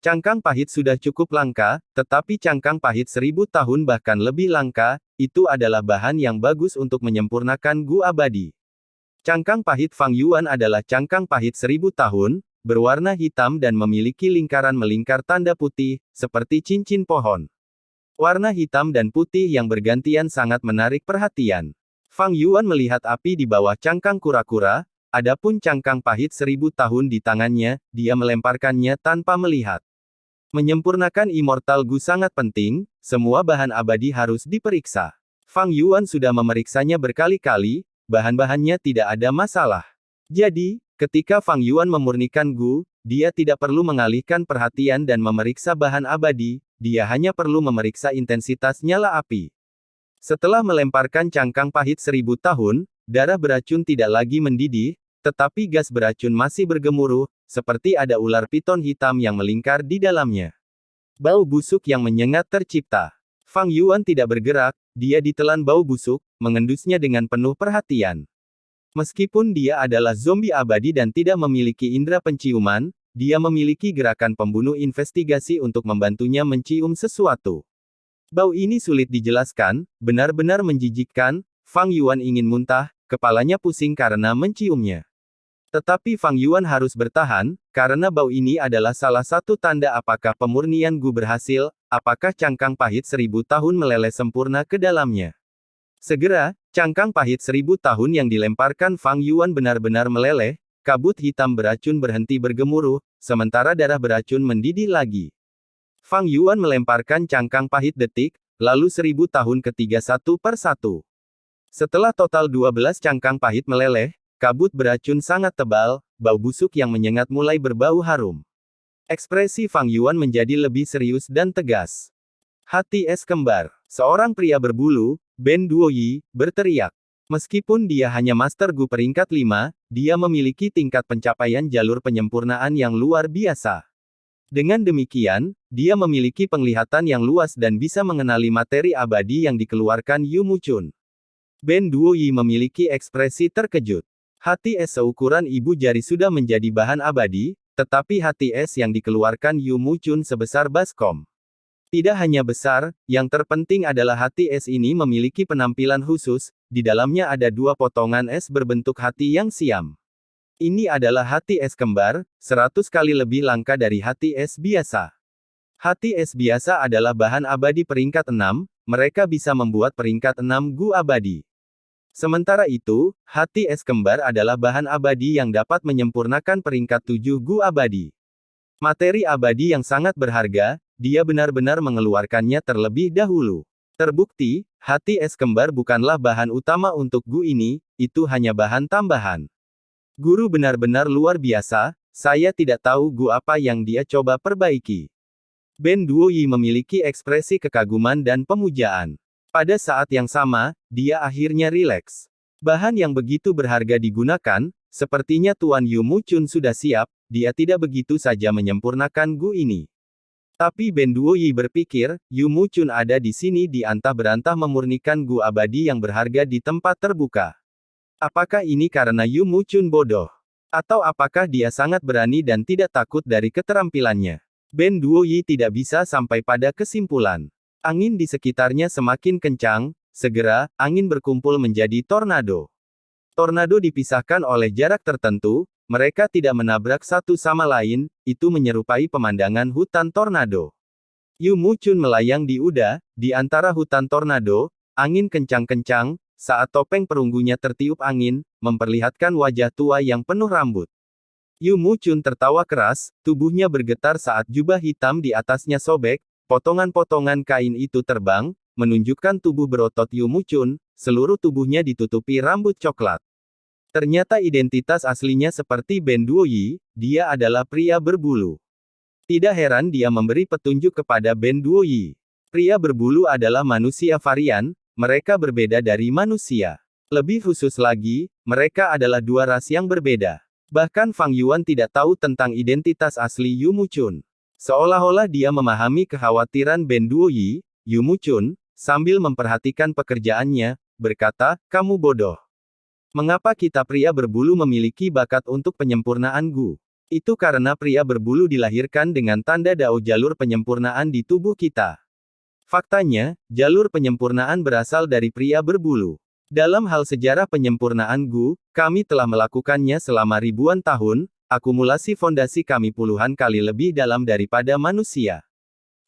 Cangkang pahit sudah cukup langka, tetapi cangkang pahit 1000 tahun bahkan lebih langka, itu adalah bahan yang bagus untuk menyempurnakan Gu abadi. Cangkang pahit Fang Yuan adalah cangkang pahit 1000 tahun, berwarna hitam dan memiliki lingkaran melingkar tanda putih, seperti cincin pohon. Warna hitam dan putih yang bergantian sangat menarik perhatian. Fang Yuan melihat api di bawah cangkang kura-kura, adapun cangkang pahit 1000 tahun di tangannya, dia melemparkannya tanpa melihat. Menyempurnakan Immortal Gu sangat penting, semua bahan abadi harus diperiksa. Fang Yuan sudah memeriksanya berkali-kali, bahan-bahannya tidak ada masalah. Jadi, ketika Fang Yuan memurnikan Gu, dia tidak perlu mengalihkan perhatian dan memeriksa bahan abadi, dia hanya perlu memeriksa intensitas nyala api. Setelah melemparkan cangkang pahit 1000 tahun, darah beracun tidak lagi mendidih, tetapi gas beracun masih bergemuruh, seperti ada ular piton hitam yang melingkar di dalamnya. Bau busuk yang menyengat tercipta. Fang Yuan tidak bergerak, dia ditelan bau busuk, mengendusnya dengan penuh perhatian. Meskipun dia adalah zombie abadi dan tidak memiliki indera penciuman, dia memiliki gerakan pembunuh investigasi untuk membantunya mencium sesuatu. Bau ini sulit dijelaskan, benar-benar menjijikkan, Fang Yuan ingin muntah, kepalanya pusing karena menciumnya. Tetapi Fang Yuan harus bertahan, karena bau ini adalah salah satu tanda apakah pemurnian Gu berhasil, apakah cangkang pahit 1000 tahun meleleh sempurna ke dalamnya. Segera, cangkang pahit 1000 tahun yang dilemparkan Fang Yuan benar-benar meleleh, kabut hitam beracun berhenti bergemuruh, sementara darah beracun mendidih lagi. Fang Yuan melemparkan cangkang pahit detik, lalu 1000 tahun ketiga satu per satu. Setelah total 12 cangkang pahit meleleh, kabut beracun sangat tebal, bau busuk yang menyengat mulai berbau harum. Ekspresi Fang Yuan menjadi lebih serius dan tegas. Hati es kembar. Seorang pria berbulu, Ben Duoyi, berteriak. Meskipun dia hanya Master Gu peringkat 5, dia memiliki tingkat pencapaian jalur penyempurnaan yang luar biasa. Dengan demikian, dia memiliki penglihatan yang luas dan bisa mengenali materi abadi yang dikeluarkan Yu Muchun. Ben Duoyi memiliki ekspresi terkejut. Hati es seukuran ibu jari sudah menjadi bahan abadi, tetapi hati es yang dikeluarkan Yu Muchun sebesar baskom. Tidak hanya besar, yang terpenting adalah hati es ini memiliki penampilan khusus, di dalamnya ada 2 potongan es berbentuk hati yang siam. Ini adalah hati es kembar, 100 kali lebih langka dari hati es biasa. Hati es biasa adalah bahan abadi peringkat 6, mereka bisa membuat peringkat 6 Gu abadi. Sementara itu, hati es kembar adalah bahan abadi yang dapat menyempurnakan peringkat 7 Gu abadi. Materi abadi yang sangat berharga, dia benar-benar mengeluarkannya terlebih dahulu. Terbukti, hati es kembar bukanlah bahan utama untuk Gu ini, itu hanya bahan tambahan. Guru benar-benar luar biasa, saya tidak tahu Gu apa yang dia coba perbaiki. Ben Duoyi memiliki ekspresi kekaguman dan pemujaan. Pada saat yang sama, dia akhirnya rileks. Bahan yang begitu berharga digunakan, sepertinya Tuan Yu Muchun sudah siap, dia tidak begitu saja menyempurnakan Gu ini. Tapi Ben Duoyi berpikir, Yu Muchun ada di sini di antah-berantah memurnikan Gu abadi yang berharga di tempat terbuka. Apakah ini karena Yu Muchun bodoh? Atau apakah dia sangat berani dan tidak takut dari keterampilannya? Ben Duoyi tidak bisa sampai pada kesimpulan. Angin di sekitarnya semakin kencang, segera, angin berkumpul menjadi tornado. Tornado dipisahkan oleh jarak tertentu, mereka tidak menabrak satu sama lain, itu menyerupai pemandangan hutan tornado. Yu Muchun melayang di udara, di antara hutan tornado, angin kencang-kencang, saat topeng perunggunya tertiup angin, memperlihatkan wajah tua yang penuh rambut. Yu Muchun tertawa keras, tubuhnya bergetar saat jubah hitam di atasnya sobek, potongan-potongan kain itu terbang, menunjukkan tubuh berotot Yu Muchun, seluruh tubuhnya ditutupi rambut coklat. Ternyata identitas aslinya seperti Ben Duoyi, dia adalah pria berbulu. Tidak heran dia memberi petunjuk kepada Ben Duoyi. Pria berbulu adalah manusia varian, mereka berbeda dari manusia. Lebih khusus lagi, mereka adalah dua ras yang berbeda. Bahkan Fang Yuan tidak tahu tentang identitas asli Yu Muchun. Seolah-olah dia memahami kekhawatiran Ben Duoyi, Yu Muchun, sambil memperhatikan pekerjaannya, berkata, kamu bodoh. Mengapa kita pria berbulu memiliki bakat untuk penyempurnaan Gu? Itu karena pria berbulu dilahirkan dengan tanda dao jalur penyempurnaan di tubuh kita. Faktanya, jalur penyempurnaan berasal dari pria berbulu. Dalam hal sejarah penyempurnaan Gu, kami telah melakukannya selama ribuan tahun, akumulasi fondasi kami puluhan kali lebih dalam daripada manusia.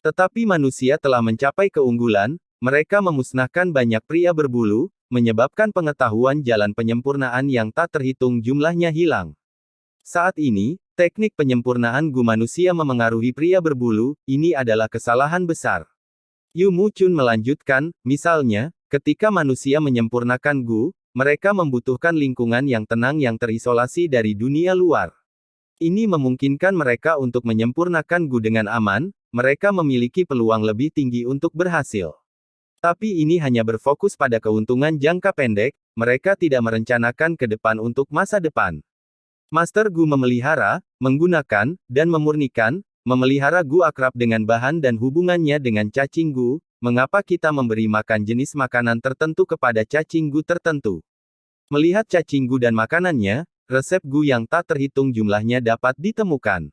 Tetapi manusia telah mencapai keunggulan, mereka memusnahkan banyak pria berbulu, menyebabkan pengetahuan jalan penyempurnaan yang tak terhitung jumlahnya hilang. Saat ini, teknik penyempurnaan Gu manusia memengaruhi pria berbulu, ini adalah kesalahan besar. Yu Muchun melanjutkan, misalnya, ketika manusia menyempurnakan Gu, mereka membutuhkan lingkungan yang tenang yang terisolasi dari dunia luar. Ini memungkinkan mereka untuk menyempurnakan Gu dengan aman, mereka memiliki peluang lebih tinggi untuk berhasil. Tapi ini hanya berfokus pada keuntungan jangka pendek, mereka tidak merencanakan ke depan untuk masa depan. Master Gu memelihara, menggunakan, dan memurnikan, memelihara Gu akrab dengan bahan dan hubungannya dengan cacing Gu, mengapa kita memberi makan jenis makanan tertentu kepada cacing Gu tertentu. Melihat cacing Gu dan makanannya, resep Gu yang tak terhitung jumlahnya dapat ditemukan.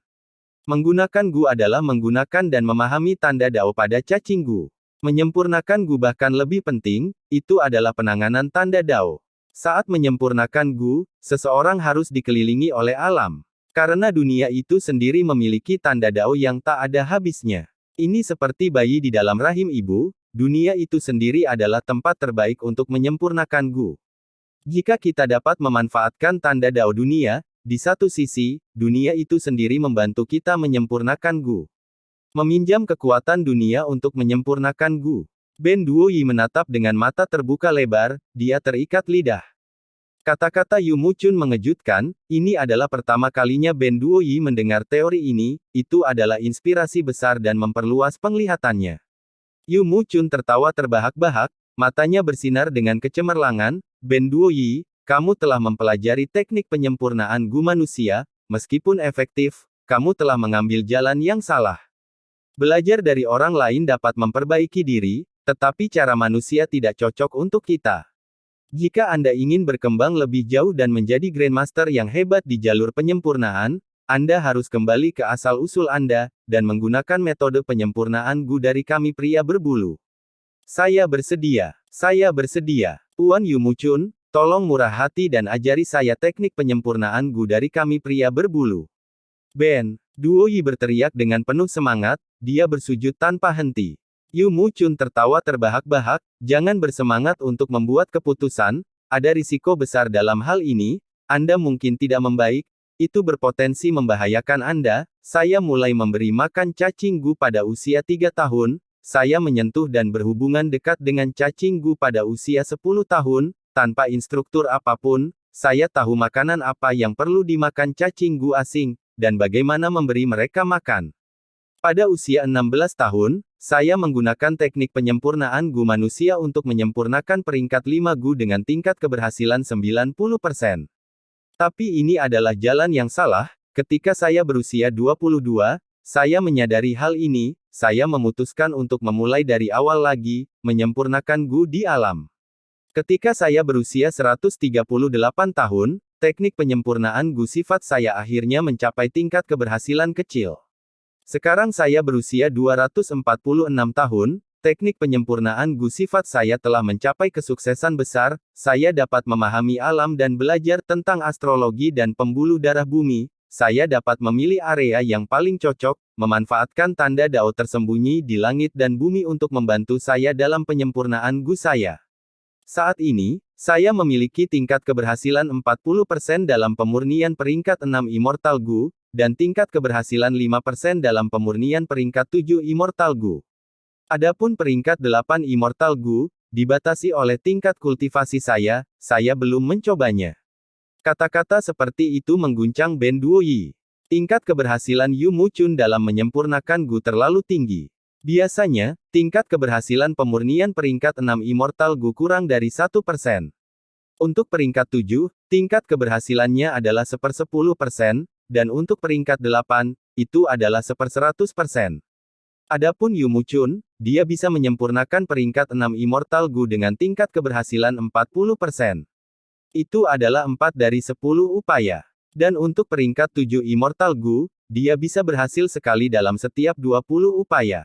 Menggunakan Gu adalah menggunakan dan memahami tanda dao pada cacing Gu. Menyempurnakan Gu bahkan lebih penting, itu adalah penanganan tanda dao. Saat menyempurnakan Gu, seseorang harus dikelilingi oleh alam. Karena dunia itu sendiri memiliki tanda dao yang tak ada habisnya. Ini seperti bayi di dalam rahim ibu, dunia itu sendiri adalah tempat terbaik untuk menyempurnakan Gu. Jika kita dapat memanfaatkan tanda dao dunia, di satu sisi, dunia itu sendiri membantu kita menyempurnakan Gu. Meminjam kekuatan dunia untuk menyempurnakan Gu. Ben Duoyi menatap dengan mata terbuka lebar, dia terikat lidah. Kata-kata Yu Muchun mengejutkan, ini adalah pertama kalinya Ben Duoyi mendengar teori ini, itu adalah inspirasi besar dan memperluas penglihatannya. Yu Muchun tertawa terbahak-bahak, matanya bersinar dengan kecemerlangan, Ben Duoyi, kamu telah mempelajari teknik penyempurnaan Gu manusia, meskipun efektif, kamu telah mengambil jalan yang salah. Belajar dari orang lain dapat memperbaiki diri, tetapi cara manusia tidak cocok untuk kita. Jika Anda ingin berkembang lebih jauh dan menjadi Grandmaster yang hebat di jalur penyempurnaan, Anda harus kembali ke asal-usul Anda, dan menggunakan metode penyempurnaan Gu dari kami pria berbulu. Saya bersedia. Saya bersedia. Tuan Yu Muchun, tolong murah hati dan ajari saya teknik penyempurnaan Gu dari kami pria berbulu. Ben Duoyi berteriak dengan penuh semangat, dia bersujud tanpa henti. Yu Muchun tertawa terbahak-bahak, jangan bersemangat untuk membuat keputusan, ada risiko besar dalam hal ini, Anda mungkin tidak membaik, itu berpotensi membahayakan Anda. Saya mulai memberi makan cacing gu pada usia 3 tahun, saya menyentuh dan berhubungan dekat dengan cacing gu pada usia 10 tahun, tanpa instruktur apapun, saya tahu makanan apa yang perlu dimakan cacing gu asing, dan bagaimana memberi mereka makan. Pada usia 16 tahun, saya menggunakan teknik penyempurnaan gu manusia untuk menyempurnakan peringkat 5 gu dengan tingkat keberhasilan 90%. Tapi ini adalah jalan yang salah. Ketika saya berusia 22, saya menyadari hal ini, saya memutuskan untuk memulai dari awal lagi, menyempurnakan gu di alam. Ketika saya berusia 138 tahun, teknik penyempurnaan gu sifat saya akhirnya mencapai tingkat keberhasilan kecil. Sekarang saya berusia 246 tahun, teknik penyempurnaan gu sifat saya telah mencapai kesuksesan besar, saya dapat memahami alam dan belajar tentang astrologi dan pembuluh darah bumi, saya dapat memilih area yang paling cocok, memanfaatkan tanda dao tersembunyi di langit dan bumi untuk membantu saya dalam penyempurnaan gu saya. Saat ini, saya memiliki tingkat keberhasilan 40% dalam pemurnian peringkat 6 Immortal Gu, dan tingkat keberhasilan 5% dalam pemurnian peringkat 7 Immortal Gu. Adapun peringkat 8 Immortal Gu, dibatasi oleh tingkat kultivasi saya belum mencobanya. Kata-kata seperti itu mengguncang Ben Duoyi. Tingkat keberhasilan Yu Muchun dalam menyempurnakan Gu terlalu tinggi. Biasanya, tingkat keberhasilan pemurnian peringkat 6 Immortal Gu kurang dari 1%. Untuk peringkat 7, tingkat keberhasilannya adalah 1/10%, dan untuk peringkat 8, itu adalah 1/100%. Adapun Yu Muchun, dia bisa menyempurnakan peringkat 6 Immortal Gu dengan tingkat keberhasilan 40%. Itu adalah 4 dari 10 upaya. Dan untuk peringkat 7 Immortal Gu, dia bisa berhasil sekali dalam setiap 20 upaya.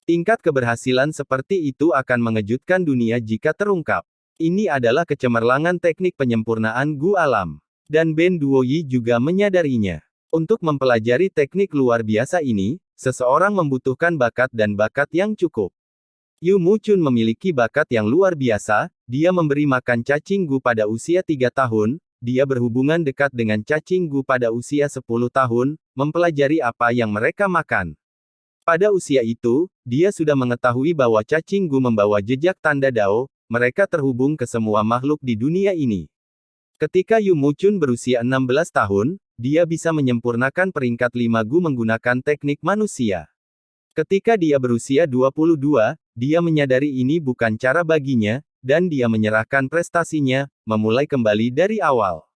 Tingkat keberhasilan seperti itu akan mengejutkan dunia jika terungkap. Ini adalah kecemerlangan teknik penyempurnaan gu alam. Dan Ben Duoyi juga menyadarinya. Untuk mempelajari teknik luar biasa ini, seseorang membutuhkan bakat dan bakat yang cukup. Yu Muchun memiliki bakat yang luar biasa, dia memberi makan cacing gu pada usia 3 tahun, dia berhubungan dekat dengan cacing gu pada usia 10 tahun, mempelajari apa yang mereka makan. Pada usia itu, dia sudah mengetahui bahwa cacing gu membawa jejak tanda dao, mereka terhubung ke semua makhluk di dunia ini. Ketika Yu Muchun berusia 16 tahun, dia bisa menyempurnakan peringkat 5 gu menggunakan teknik manusia. Ketika dia berusia 22, dia menyadari ini bukan cara baginya, dan dia menyerahkan prestasinya, memulai kembali dari awal.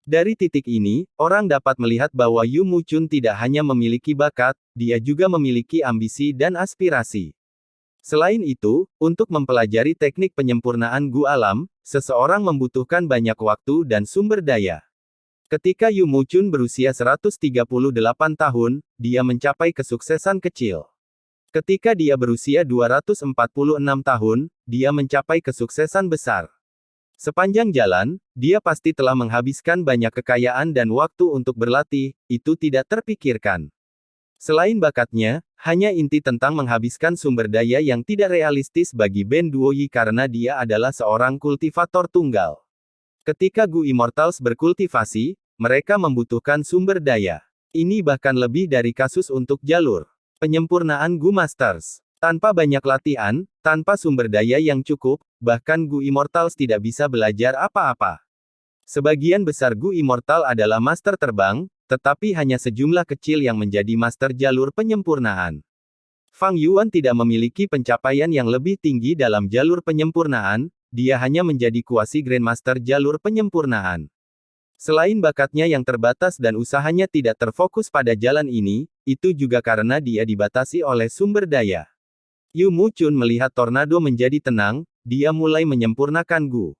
Dari titik ini, orang dapat melihat bahwa Yu Muchun tidak hanya memiliki bakat, dia juga memiliki ambisi dan aspirasi. Selain itu, untuk mempelajari teknik penyempurnaan gu alam, seseorang membutuhkan banyak waktu dan sumber daya. Ketika Yu Muchun berusia 138 tahun, dia mencapai kesuksesan kecil. Ketika dia berusia 246 tahun, dia mencapai kesuksesan besar. Sepanjang jalan, dia pasti telah menghabiskan banyak kekayaan dan waktu untuk berlatih, itu tidak terpikirkan. Selain bakatnya, hanya inti tentang menghabiskan sumber daya yang tidak realistis bagi Ben Duoyi karena dia adalah seorang kultivator tunggal. Ketika Gu Immortals berkultivasi, mereka membutuhkan sumber daya. Ini bahkan lebih dari kasus untuk jalur penyempurnaan Gu Masters. Tanpa banyak latihan, tanpa sumber daya yang cukup, bahkan Gu Immortals tidak bisa belajar apa-apa. Sebagian besar Gu Immortal adalah master terbang, tetapi hanya sejumlah kecil yang menjadi master jalur penyempurnaan. Fang Yuan tidak memiliki pencapaian yang lebih tinggi dalam jalur penyempurnaan, dia hanya menjadi kuasi Grandmaster jalur penyempurnaan. Selain bakatnya yang terbatas dan usahanya tidak terfokus pada jalan ini, itu juga karena dia dibatasi oleh sumber daya. Yu Muchun melihat tornado menjadi tenang, dia mulai menyempurnakan Gu.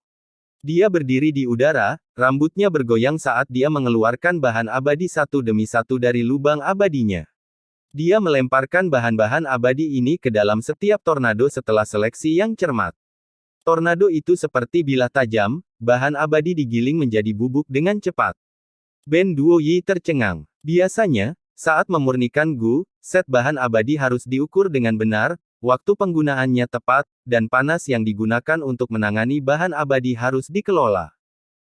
Dia berdiri di udara, rambutnya bergoyang saat dia mengeluarkan bahan abadi satu demi satu dari lubang abadinya. Dia melemparkan bahan-bahan abadi ini ke dalam setiap tornado setelah seleksi yang cermat. Tornado itu seperti bilah tajam, bahan abadi digiling menjadi bubuk dengan cepat. Ben Duoyi tercengang. Biasanya, saat memurnikan Gu, set bahan abadi harus diukur dengan benar, waktu penggunaannya tepat, dan panas yang digunakan untuk menangani bahan abadi harus dikelola.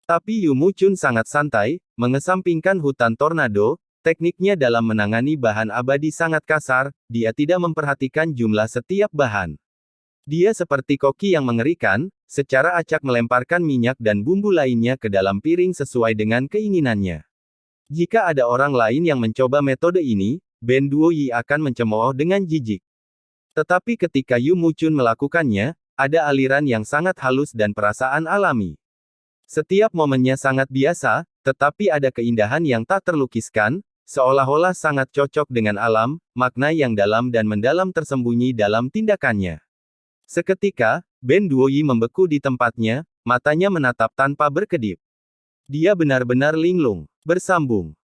Tapi Yu Muchun sangat santai, mengesampingkan hutan tornado, tekniknya dalam menangani bahan abadi sangat kasar, dia tidak memperhatikan jumlah setiap bahan. Dia seperti koki yang mengerikan, secara acak melemparkan minyak dan bumbu lainnya ke dalam piring sesuai dengan keinginannya. Jika ada orang lain yang mencoba metode ini, Ben Duoyi akan mencemooh dengan jijik. Tetapi ketika Yu Muchun melakukannya, ada aliran yang sangat halus dan perasaan alami. Setiap momennya sangat biasa, tetapi ada keindahan yang tak terlukiskan, seolah-olah sangat cocok dengan alam, makna yang dalam dan mendalam tersembunyi dalam tindakannya. Seketika, Ben Duoyi membeku di tempatnya, matanya menatap tanpa berkedip. Dia benar-benar linglung, bersambung.